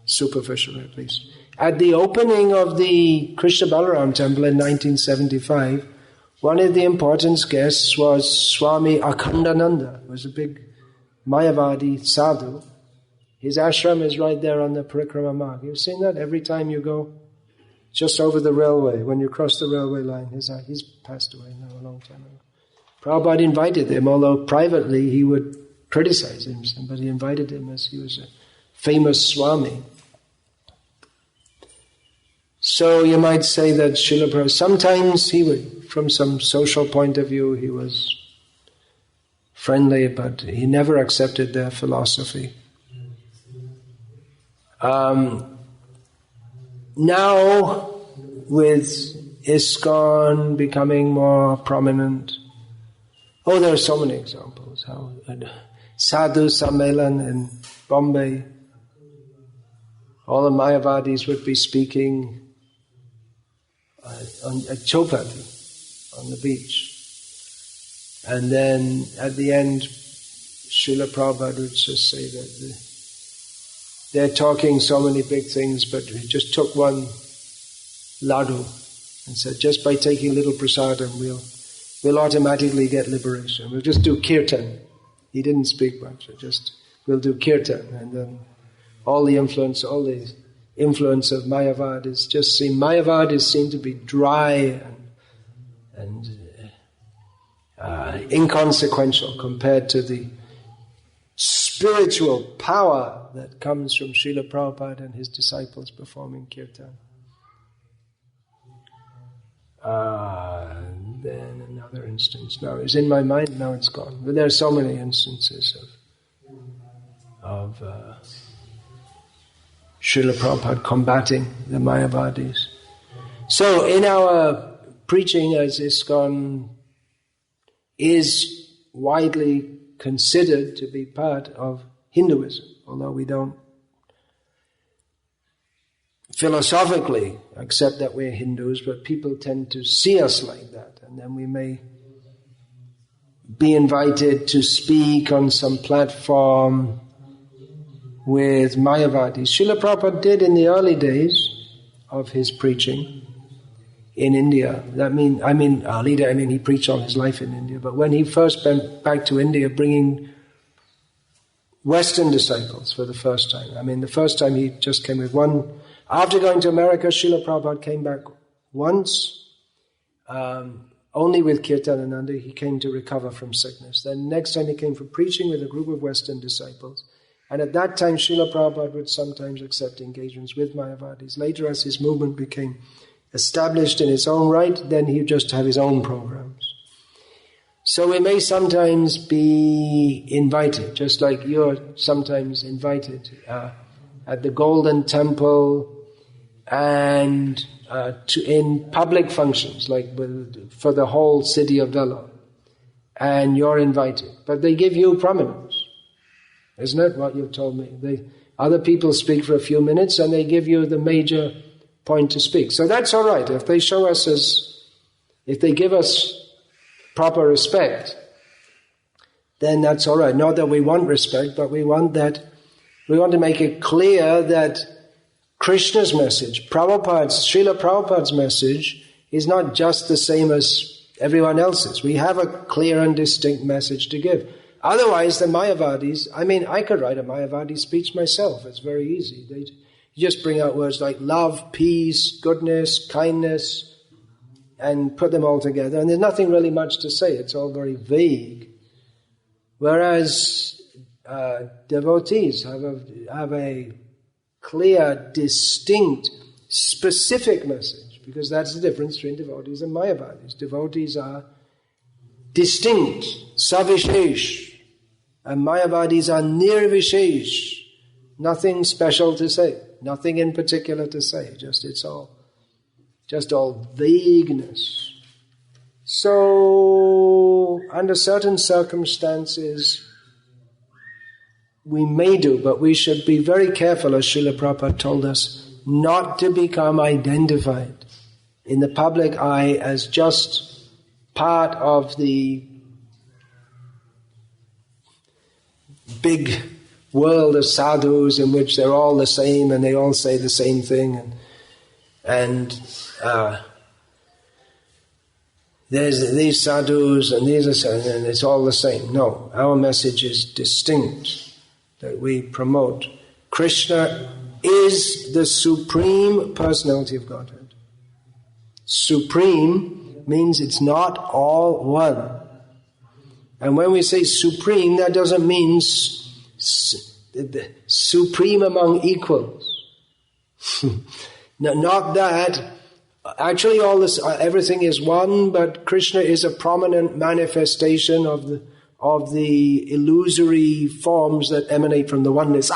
superficially at least. At the opening of the Krishna Balaram temple in 1975, one of the important guests was Swami Akhandananda, who was a big Mayavadi sadhu. His ashram is right there on the Parikrama Marg. You've seen that every time you go just over the railway, when you cross the railway line. He's passed away now a long time ago. Prabhupada invited him, although privately he would criticize him, but he invited him as he was a famous Swami. So you might say that Srila Prabhupada, sometimes he would, from some social point of view, he was friendly, but he never accepted their philosophy. Now, with ISKCON becoming more prominent, there are so many examples. How Sadhu Sammelan in Bombay, all the Mayavadis would be speaking at Chowpatty on the beach. And then at the end, Srila Prabhupada would just say that they're talking so many big things, but he just took one laddu and said, just by taking a little prasadam, we'll automatically get liberation. We'll just do kirtan. He didn't speak much. We'll do kirtan, and then all the influence of Mayavad is seen to be dry and inconsequential compared to the spiritual power that comes from Srila Prabhupada and his disciples performing kirtan. Then another instance. Now it's in my mind, now it's gone. But there are so many instances of Srila Prabhupada combating the Mayavadis. So in our preaching, as ISKCON is widely considered to be part of Hinduism, although we don't philosophically accept that we're Hindus, but people tend to see us like that, and then we may be invited to speak on some platform with Mayavadis. Srila Prabhupada did in the early days of his preaching in India. He preached all his life in India, but when he first went back to India bringing Western disciples for the first time, the first time he just came with one. After going to America, Srila Prabhupada came back once, only with Kirtanananda. He came to recover from sickness. Then next time he came for preaching with a group of Western disciples. And at that time, Srila Prabhupada would sometimes accept engagements with Mayavadis. Later, as his movement became established in its own right, then he would just have his own programs. So we may sometimes be invited, just like you're sometimes invited at the Golden Temple and in public functions, like for the whole city of Vellore. And you're invited. But they give you prominence. Isn't it what you've told me? Other people speak for a few minutes and they give you the major point to speak. So that's all right. If they show us if they give us proper respect, then that's all right. Not that we want respect, but we want to make it clear that Krishna's message, Srila Prabhupada's message is not just the same as everyone else's. We have a clear and distinct message to give. Otherwise, the Mayavadis, I could write a Mayavadi speech myself. It's very easy. You just bring out words like love, peace, goodness, kindness, and put them all together. And there's nothing really much to say. It's all very vague. Whereas devotees have a clear, distinct, specific message, because that's the difference between devotees and Mayavadis. Devotees are distinct, savishesh, and Mayavadis are nirvishesh. Nothing special to say, nothing in particular to say. It's all vagueness. So, under certain circumstances, we may do, but we should be very careful, as Srila Prabhupada told us, not to become identified in the public eye as just part of the big world of sadhus in which they're all the same and they all say the same thing, and there's these sadhus and these are, and it's all the same. No, our message is distinct, that we promote. Krishna is the Supreme Personality of Godhead. Supreme means it's not all one. And when we say supreme, that doesn't mean supreme among equals. Not that. Actually, everything is one, but Krishna is a prominent manifestation of the illusory forms that emanate from the oneness.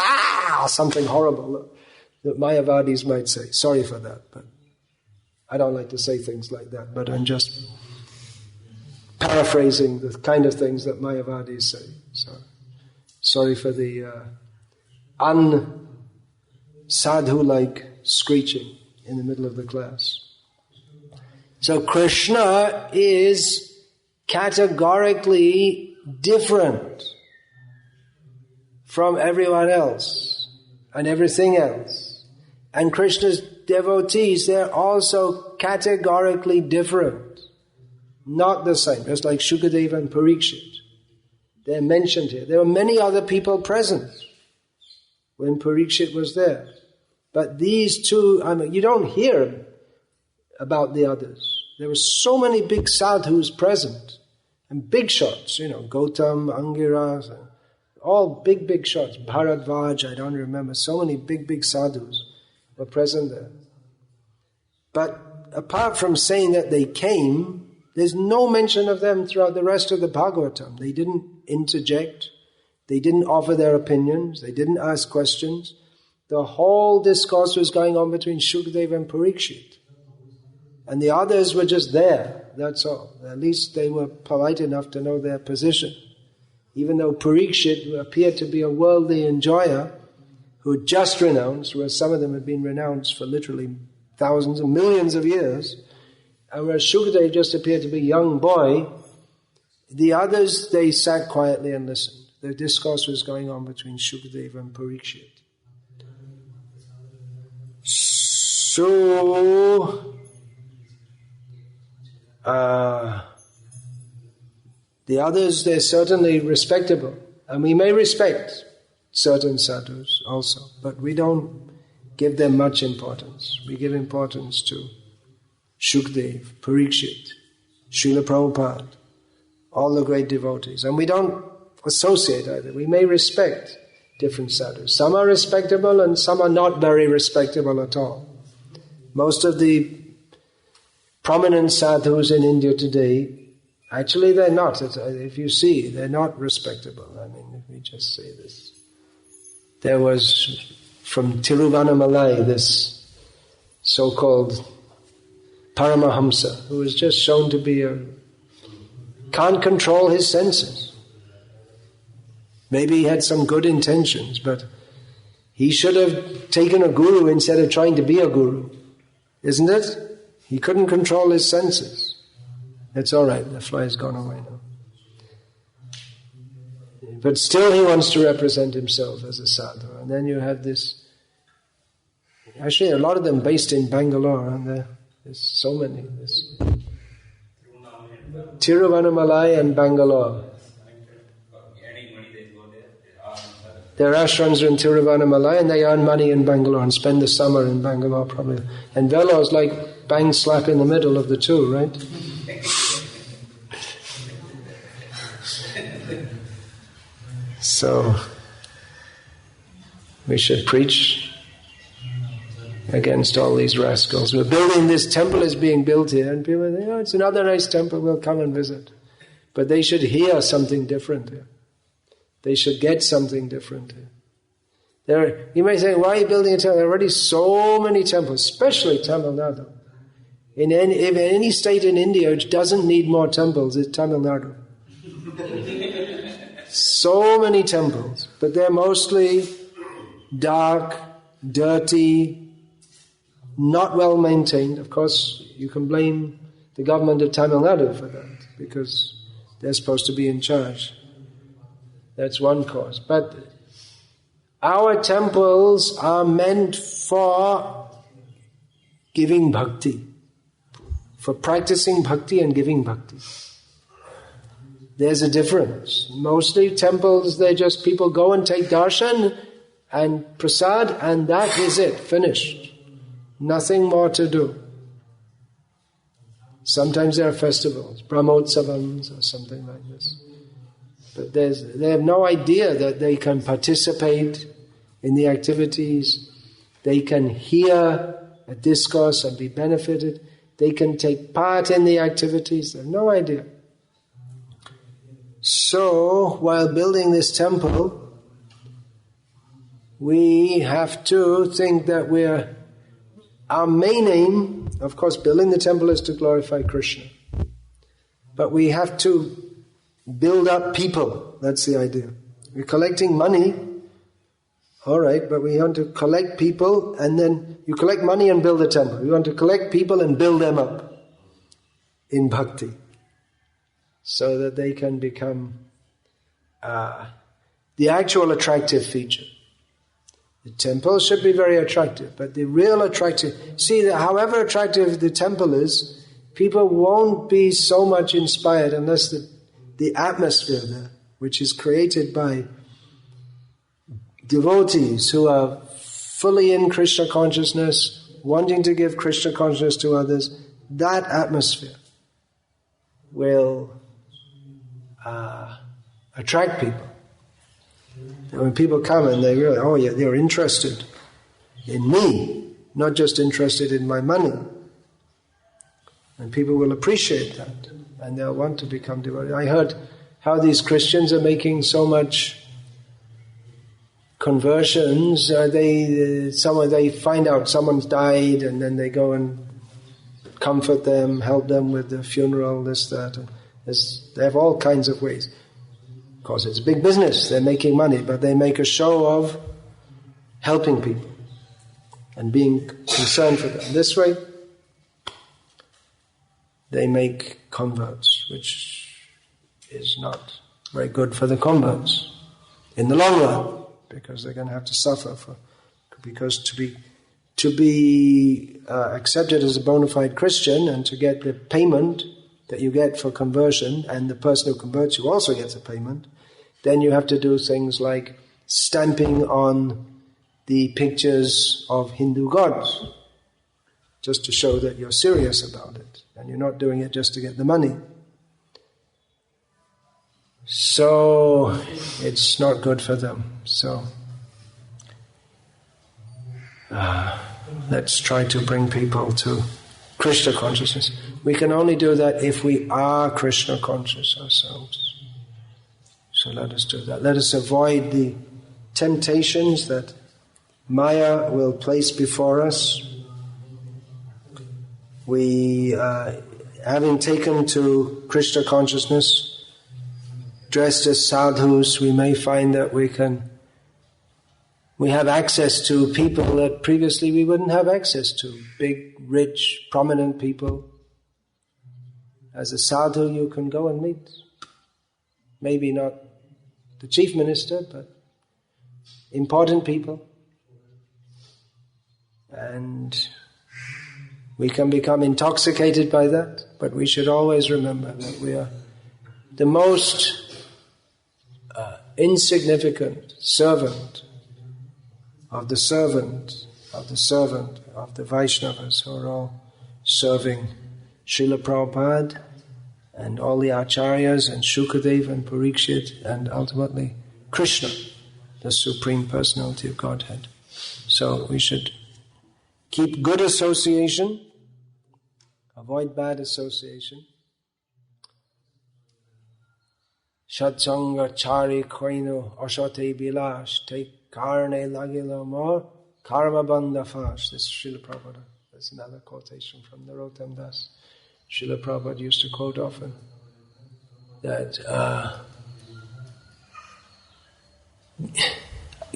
Something horrible that Mayavadis might say. Sorry for that, but I don't like to say things like that, but I'm just paraphrasing the kind of things that Mayavadis say. So, sorry for the un-sadhu-like screeching in the middle of the class. So Krishna is categorically different from everyone else and everything else. And Krishna's devotees, they're also categorically different. Not the same, just like Shukadeva and Parikshit. They're mentioned here. There were many other people present when Parikshit was there. But these two, you don't hear about the others. There were so many big sadhus present, and big shots, Gautam, Angiras, all big shots. Bharadvaj, I don't remember, so many big sadhus were present there. But apart from saying that they came, there's no mention of them throughout the rest of the Bhagavatam. They didn't interject, they didn't offer their opinions, they didn't ask questions. The whole discourse was going on between Shukadeva and Parikshit. And the others were just there, that's all. At least they were polite enough to know their position. Even though Parikshit, who appeared to be a worldly enjoyer, who had just renounced, whereas some of them had been renounced for literally thousands and millions of years, and whereas Shukadeva just appeared to be a young boy, the others, they sat quietly and listened. The discourse was going on between Shukadeva and Parikshit. So, the others, they're certainly respectable. And we may respect certain sadhus also, but we don't give them much importance. We give importance to Shukadeva, Parikshit, Srila Prabhupada, all the great devotees. And we don't associate either. We may respect different sadhus. Some are respectable and some are not very respectable at all. Most of the prominent sadhus in India today, actually they're not. If you see, they're not respectable. Let me just say this. There was, from Tiruvannamalai, this so-called Paramahamsa, who was just shown to be can't control his senses. Maybe he had some good intentions, but he should have taken a guru instead of trying to be a guru. Isn't it? He couldn't control his senses. It's all right, the fly has gone away now. But still he wants to represent himself as a sadhu. And then you have this Actually, a lot of them based in Bangalore, aren't there? There's so many. There's Tiruvannamalai and Bangalore. Their ashrams are in Tiruvannamalai and they earn money in Bangalore and spend the summer in Bangalore probably. And Vellore is like bang slap in the middle of the two, right? So, we should preach against all these rascals. We're building, this temple is being built here, and people think, oh, it's another nice temple, we'll come and visit. But they should hear something different here. They should get something different here. You may say, why are you building a temple? There are already so many temples, especially Tamil Nadu. In any state in India which doesn't need more temples, it's Tamil Nadu. So many temples, but they're mostly dark, dirty, not well maintained. Of course, you can blame the government of Tamil Nadu for that, because they're supposed to be in charge. That's one cause. But our temples are meant for giving bhakti, for practicing bhakti and giving bhakti. There's a difference. Mostly temples, they're just people go and take darshan and prasad, and that is it, finished. Nothing more to do. Sometimes there are festivals, brahmotsavams or something like this. But they have no idea that they can participate in the activities, they can hear a discourse and be benefited, they can take part in the activities, they have no idea. So, while building this temple, we have to think that our main aim, of course, building the temple is to glorify Krishna. But we have to build up people. That's the idea. We're collecting money, all right, but we want to collect people, and then you collect money and build a temple. We want to collect people and build them up in bhakti, so that they can become the actual attractive feature. The temple should be very attractive, but the real attractive... See, however attractive the temple is, people won't be so much inspired unless the atmosphere there, which is created by devotees who are fully in Krishna consciousness, wanting to give Krishna consciousness to others, that atmosphere will attract people. And when people come and they realize, oh yeah, they're interested in me, not just interested in my money. And people will appreciate that, and they'll want to become devoted. I heard how these Christians are making so much conversions. They find out someone's died, and then they go and comfort them, help them with the funeral, this, that. They have all kinds of ways. Of course, it's a big business. They're making money, but they make a show of helping people and being concerned for them. This way, they make converts, which is not very good for the converts in the long run, because they're going to have to suffer because to be accepted as a bona fide Christian and to get the payment that you get for conversion, and the person who converts you also gets a payment, then you have to do things like stamping on the pictures of Hindu gods, just to show that you're serious about it, and you're not doing it just to get the money. So, it's not good for them. So, let's try to bring people to Krishna consciousness. We can only do that if we are Krishna conscious ourselves. So let us do that. Let us avoid the temptations that Maya will place before us. We, having taken to Krishna consciousness, dressed as sadhus, we may find that we have access to people that previously we wouldn't have access to. Big, rich, prominent people. As a sadhu, you can go and meet. Maybe not the chief minister, but important people. And we can become intoxicated by that, but we should always remember that we are the most insignificant servant of the servant of the servant of the Vaishnavas, who are all serving Srila Prabhupada and all the Acharyas and Shukadeva and Parikshit and ultimately Krishna, the Supreme Personality of Godhead. So we should keep good association, avoid bad association. Shatsanga chari koinu ashote bilash te karne lagila more karma bandha fash. This is Srila Prabhupada. That's another quotation from Narottam Das. Srila Prabhupada used to quote often that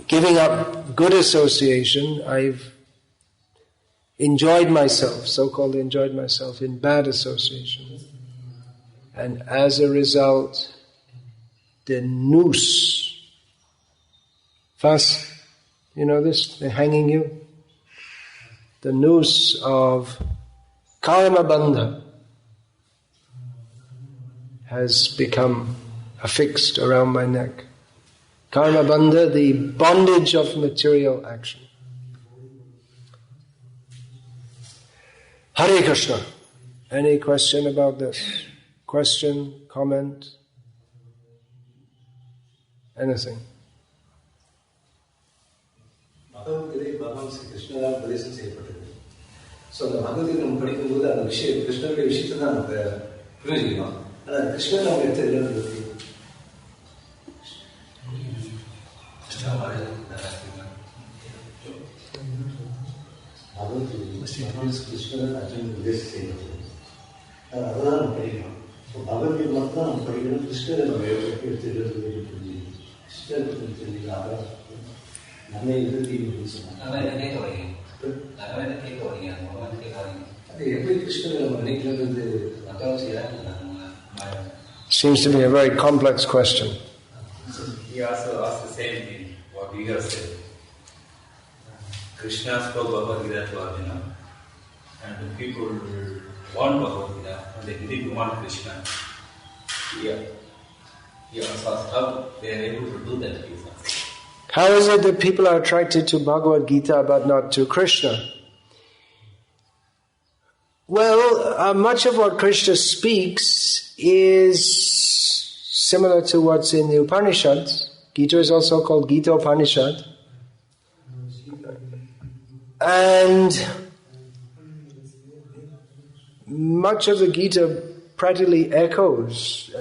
giving up good association, I've enjoyed myself, so-called enjoyed myself, in bad association. And as a result, the noose, fast, you know this, they're hanging you. The noose of karma bandha has become affixed around my neck. Karma bandha, the bondage of material action. Hare Krishna. Any question about this? Question, comment? Anything? So the Bhagavad-gita நம்ம படிக்கும்போது அந்த விஷயம் கிருஷ்ணனுடைய விஷயத்தை தான் நம்ம புரிஞ்சுக்கணும். ஆனால் கிருஷ்ணன் நம்ம எடுத்து எழுதுறது கிருஷ்ணன் அர்ஜுன் உபதேசம் செய்யப்பட்டது. அதெல்லாம் நம்ம படிக்கணும். பகவத்கீதை மட்டும் தான் நம்ம படிக்கணும். கிருஷ்ணரை நம்ம எடுத்து எழுதுறது புரிஞ்சுக்கணும். கிருஷ்ணரை பற்றி தெரிஞ்சுக்கலாம். நம்ம எழுதி சொன்னாங்க Seems to be a very complex question. He also asked the same thing, what Vikasa said. Krishna spoke Bhagavad-gita to Arjuna, and the people want Bhagavad-gita, and they didn't want Krishna. He also asked how they are able to do that. How is it that people are attracted to Bhagavad-gita but not to Krishna? Well, much of what Krishna speaks is similar to what's in the Upanishads. Gita is also called Gita Upanishad. And much of the Gita practically echoes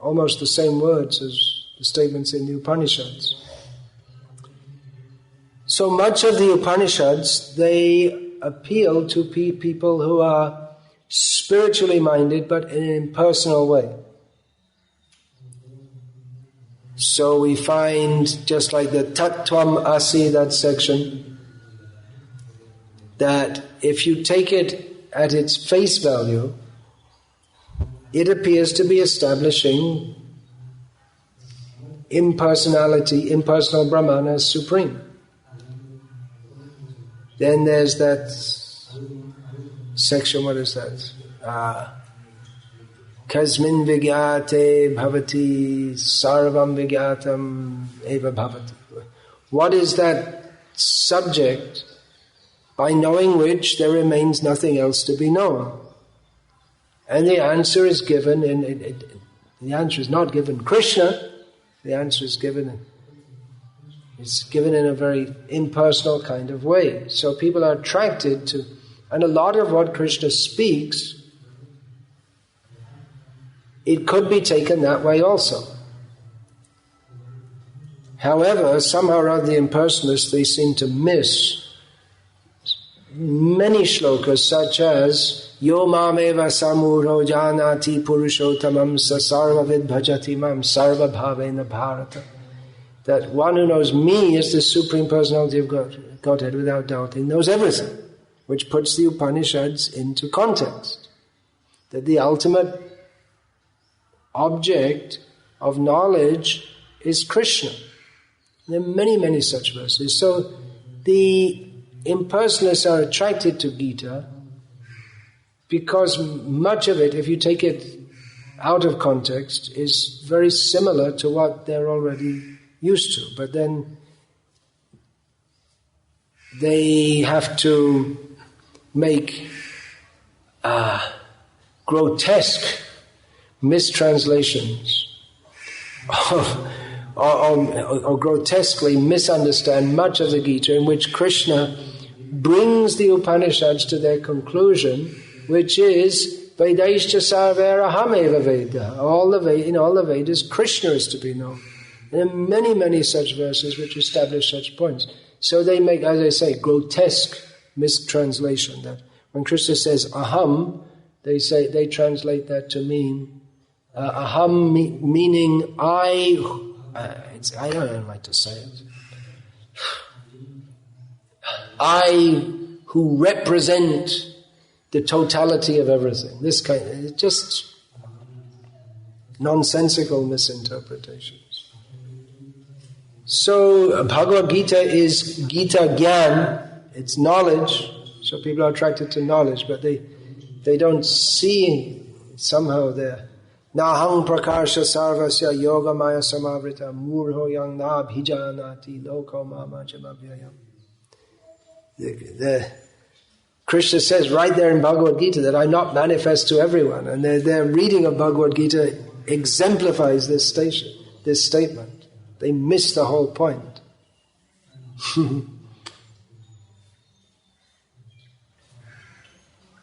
almost the same words as the statements in the Upanishads. So much of the Upanishads, they appeal to people who are spiritually minded but in an impersonal way. So we find, just like the Tattvam Asi, that section, that if you take it at its face value, it appears to be establishing impersonality, impersonal Brahman as supreme. Then there's that section, what is that? Kasmin vigyate bhavati sarvam vigyatam eva bhavati. What is that subject by knowing which there remains nothing else to be known? And the answer is given the answer is not given Krishna. The answer is given in a very impersonal kind of way. So people are attracted to, and a lot of what Krishna speaks, it could be taken that way also. However, somehow or other the impersonalists, they seem to miss many shlokas such as Yo mameva samuro janati purushottamam sasarvavid bhajati mam sarva bhavena bharata. That one who knows me is the Supreme Personality of Godhead without doubting, knows everything, which puts the Upanishads into context. That the ultimate object of knowledge is Krishna. There are many, many such verses. So the impersonalists are attracted to Gita because much of it, if you take it out of context, is very similar to what they're already used to. But then they have to make grotesque mistranslations or grotesquely misunderstand much of the Gita, in which Krishna brings the Upanishads to their conclusion, which is Vedaishcha sarvera hameva Veda. In all the Vedas, Krishna is to be known. There are many, many such verses which establish such points. So they make, as I say, grotesque mistranslation. That when Krishna says aham, they translate that to mean aham, meaning I. I don't like to say it. I who represent the totality of everything. This kind of just nonsensical misinterpretations. So Bhagavad-gita is Gita Gyan, it's knowledge, so people are attracted to knowledge, but they don't see somehow there. Nahang prakarsha sarvasya yoga maya samavrita murho yang na bhijanati loko mama jamabhyayam. Krishna says right there in Bhagavad-gita that I'm not manifest to everyone, and their reading of Bhagavad-gita exemplifies this statement. They miss the whole point.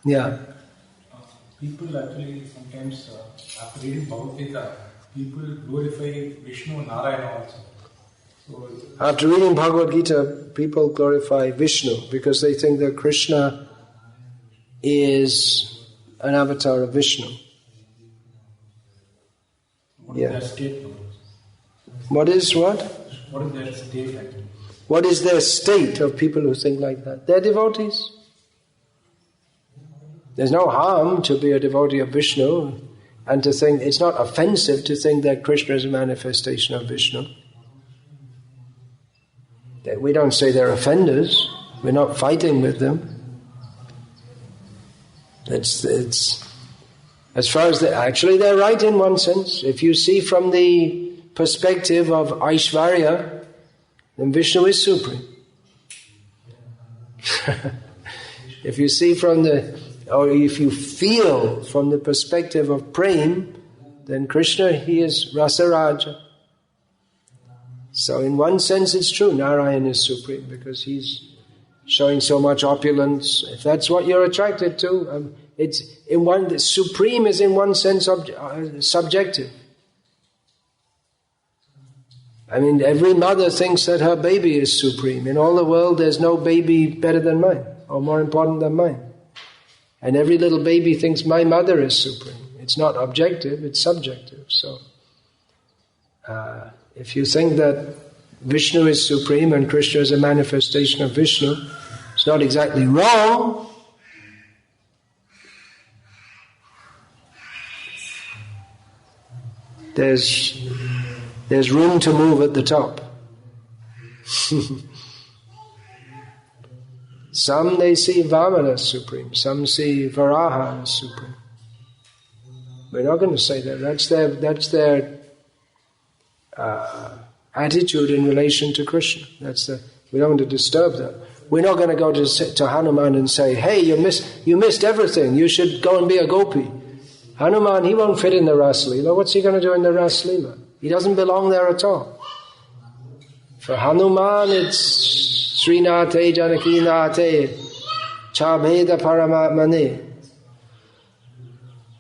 Yeah. People actually sometimes, after reading Bhagavad-gita, people glorify Vishnu and Narayana also. So, after reading Bhagavad-gita, people glorify Vishnu because they think that Krishna is an avatar of Vishnu. What is their state? What is what? What is their state like? What is their state of people who think like that? They're devotees. There's no harm to be a devotee of Vishnu and to think, it's not offensive to think that Krishna is a manifestation of Vishnu. We don't say they're offenders. We're not fighting with them. It's as far as actually they're right in one sense. If you see from the perspective of Aishvarya, then Vishnu is supreme. If you see or if you feel from the perspective of Prem, then Krishna, he is Rasaraja. So in one sense it's true, Narayan is supreme because he's showing so much opulence. If that's what you're attracted to, the supreme is in one sense subjective. I mean, every mother thinks that her baby is supreme. In all the world there's no baby better than mine or more important than mine. And every little baby thinks my mother is supreme. It's not objective, it's subjective. So, if you think that Vishnu is supreme and Krishna is a manifestation of Vishnu, it's not exactly wrong. There's room to move at the top. Some they see Vamana as supreme, some see Varaha as supreme. We're not going to say that. That's their attitude in relation to Krishna. We don't want to disturb that. We're not going to go to Hanuman and say, "Hey, you missed everything. You should go and be a gopi." Hanuman, he won't fit in the Ras Leela. What's he going to do in the Ras Leela? He doesn't belong there at all. For Hanuman, it's Srinate Janakinate Chabheda Paramatmane.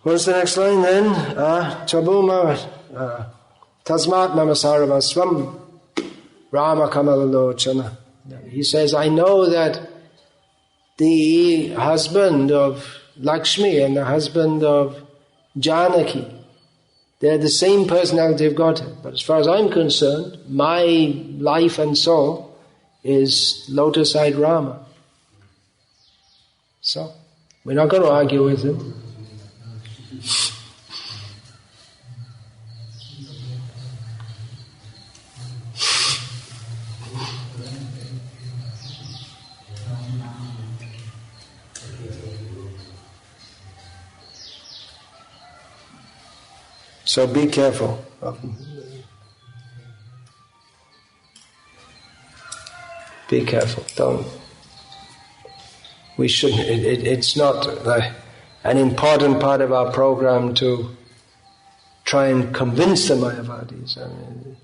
What's the next line then? Chabuma Tasmat Mamasarava Swam Rama Kamalalochana. He says, I know that the husband of Lakshmi and the husband of Janaki, they're the same personality of Godhead. But as far as I'm concerned, my life and soul is lotus-eyed Rama. So, we're not going to argue with him. So be careful. Be careful. Don't. We shouldn't. It's not an important part of our program to try and convince the Mayavadis. I mean,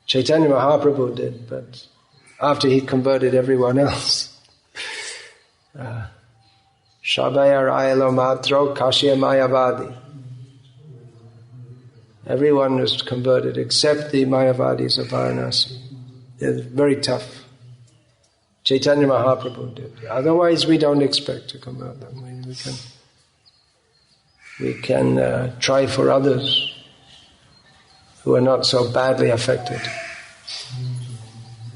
Chaitanya Mahaprabhu did, but after he converted everyone else. Shabaya Rayalo Matro Kashya Mayavadi. Everyone was converted except the Mayavadis of Varanasi. They're very tough. Chaitanya Mahaprabhu did. Otherwise, we don't expect to convert them. We can try for others who are not so badly affected.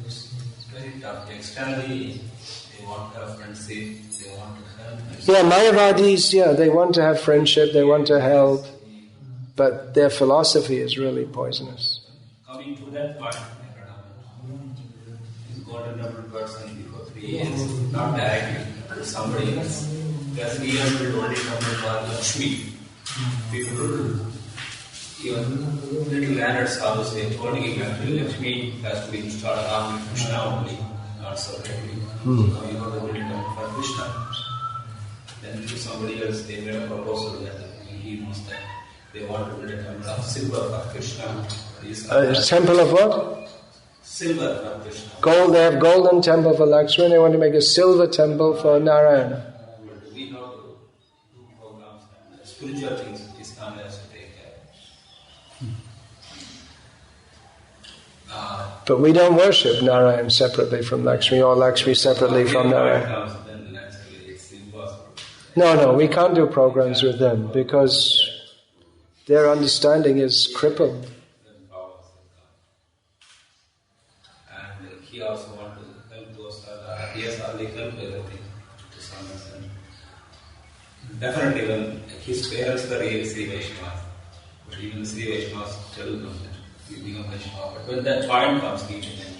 It's very tough. Externally, they want to have friendship, they want to help. Yeah, Mayavadis, they want to have friendship, they want to help, but their philosophy is really poisonous. Coming to that point, he's got a double person before 3 years, not directly to somebody else. Because we have built only something called Lakshmi. People, even little learners also say, told him actually Lakshmi has to be installed after Krishna only, not separately. Now you have to build it for Krishna. Then to somebody else, they made a proposal that he knows that they want to build a temple of silver for Krishna. A temple of what? Silver for Krishna. Gold. They have golden temple for Lakshmi, and they want to make a silver temple for Narayana. We have to do programs and spiritual things Islam has to take care. But we don't worship Narayan separately from Lakshmi, or Lakshmi separately from Narayan. Then naturally it's impossible. No, we can't do programs with them because their understanding is crippled. And he also wants to help those that he has already helped everything to some extent. Definitely when his parents were really Sri Vaishnavas, but even Sri Vaishnavas tell them that you become Vaishnava. But when that point comes, he can end.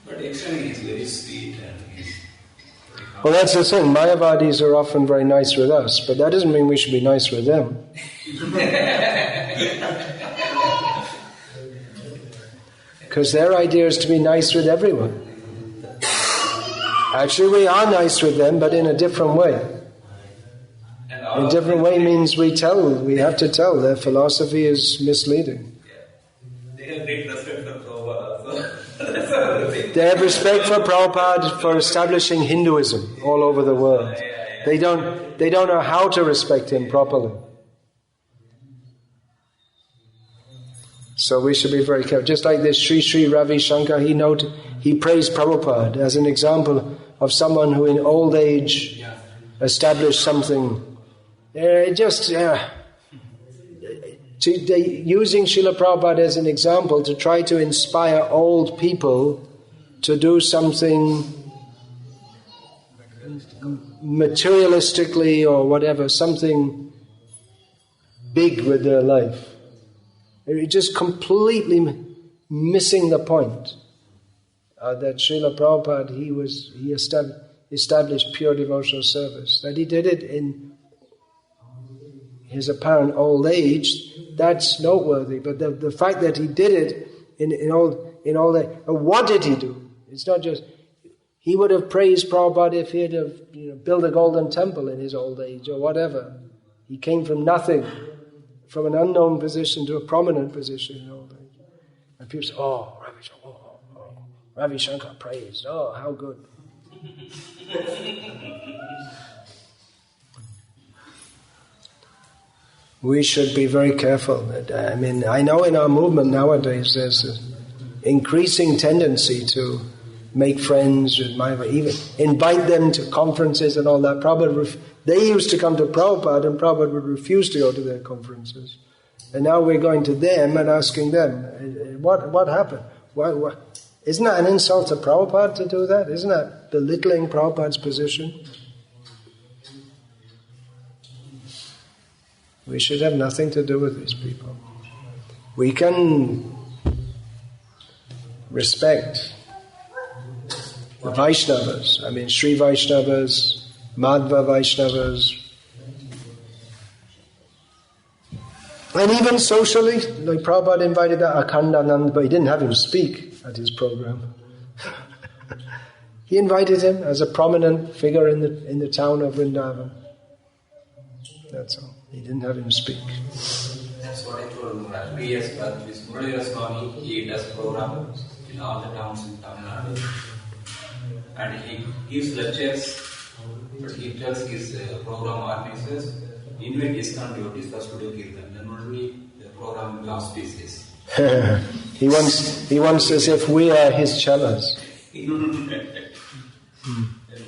But actually he's very sweet and he's very calm. Well, that's the thing. Mayavadis are often very nice with us, but that doesn't mean we should be nice with them. Because their idea is to be nice with everyone. Actually, we are nice with them, but in a different way. In a different way means we have to tell. Their philosophy is misleading. They have great respect for Prabhupada. They have respect for Prabhupada for establishing Hinduism all over the world. They don't know how to respect him properly. So we should be very careful. Just like this Sri Ravi Shankar, he praised Prabhupada as an example of someone who in old age established something. Using Srila Prabhupada as an example to try to inspire old people to do something materialistically or whatever, something big with their life. It's just completely missing the point that Srila Prabhupada, he established pure devotional service. That he did it in his apparent old age, that's noteworthy. But the fact that he did it in all that, what did he do? It's not just he would have praised Prabhupada if he had have built a golden temple in his old age or whatever. He came from nothing, from an unknown position to a prominent position in old age. And people say, Ravi Shankar praised, how good. We should be very careful. I know in our movement nowadays there's an increasing tendency to make friends with Mayavadis, even invite them to conferences and all that. They used to come to Prabhupada and Prabhupada would refuse to go to their conferences. And now we're going to them and asking them, what happened? Isn't that an insult to Prabhupada to do that? Isn't that belittling Prabhupada's position? We should have nothing to do with these people. We can respect the Vaishnavas. Sri Vaishnavas, Madhva Vaishnavas, And even socially, like Prabhupada invited Akhandanand, but he didn't have him speak at his program. He invited him as a prominent figure in the town of Vrindavan. That's all. He didn't have him speak. That's what I told him. 3 years back, this Murali Swami, he does program in all the towns in Tamil Nadu. And he gives lectures, but he tells his program organizers, invite ISKCON devotees first to do Kirtan, then only the program will auspicious. He wants as if we are his chelas.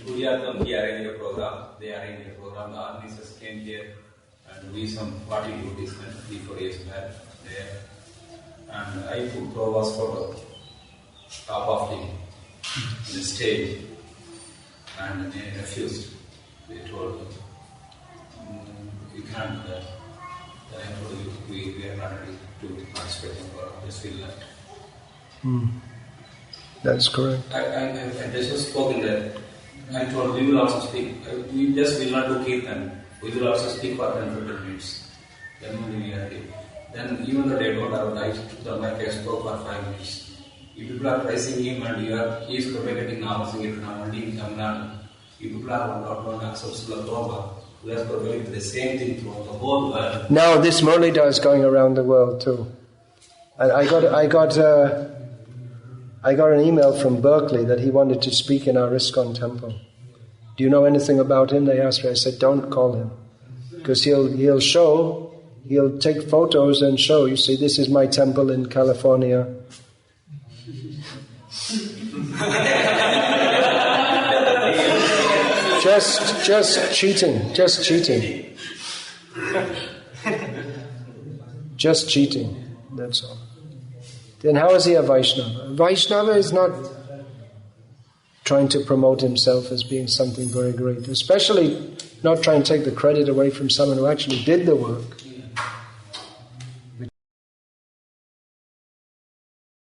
We arrange a program, they arrange a program, the organizers came here and we some 40 devotees 3-4 years back there. And I put Prabhupada's photo top of the stage and they refused. They told me, you can't do that. Then I told you, we are not ready to participate in the program, just feel left. That's correct. I just spoken that. I told we will also speak. We just will not do Kirtan. We will also speak for 10-15 minutes. Then only we are ready. Then even though they don't have I took the mic, I spoke for 5 minutes. If people are praising him and he is propagating Namasing it now only in Tamil Nadu. If people are not accept Srila Prabhupada, we are propagating the same thing throughout the whole world. Now this Muralidhar is going around the world too. I got an email from Berkeley that he wanted to speak in our ISKCON temple. Do you know anything about him? They asked me. I said, don't call him. Because he'll take photos and show. You see, this is my temple in California. Just cheating. Just cheating. That's all. Then how is he a Vaishnava? Vaishnava is not trying to promote himself as being something very great, especially not trying to take the credit away from someone who actually did the work.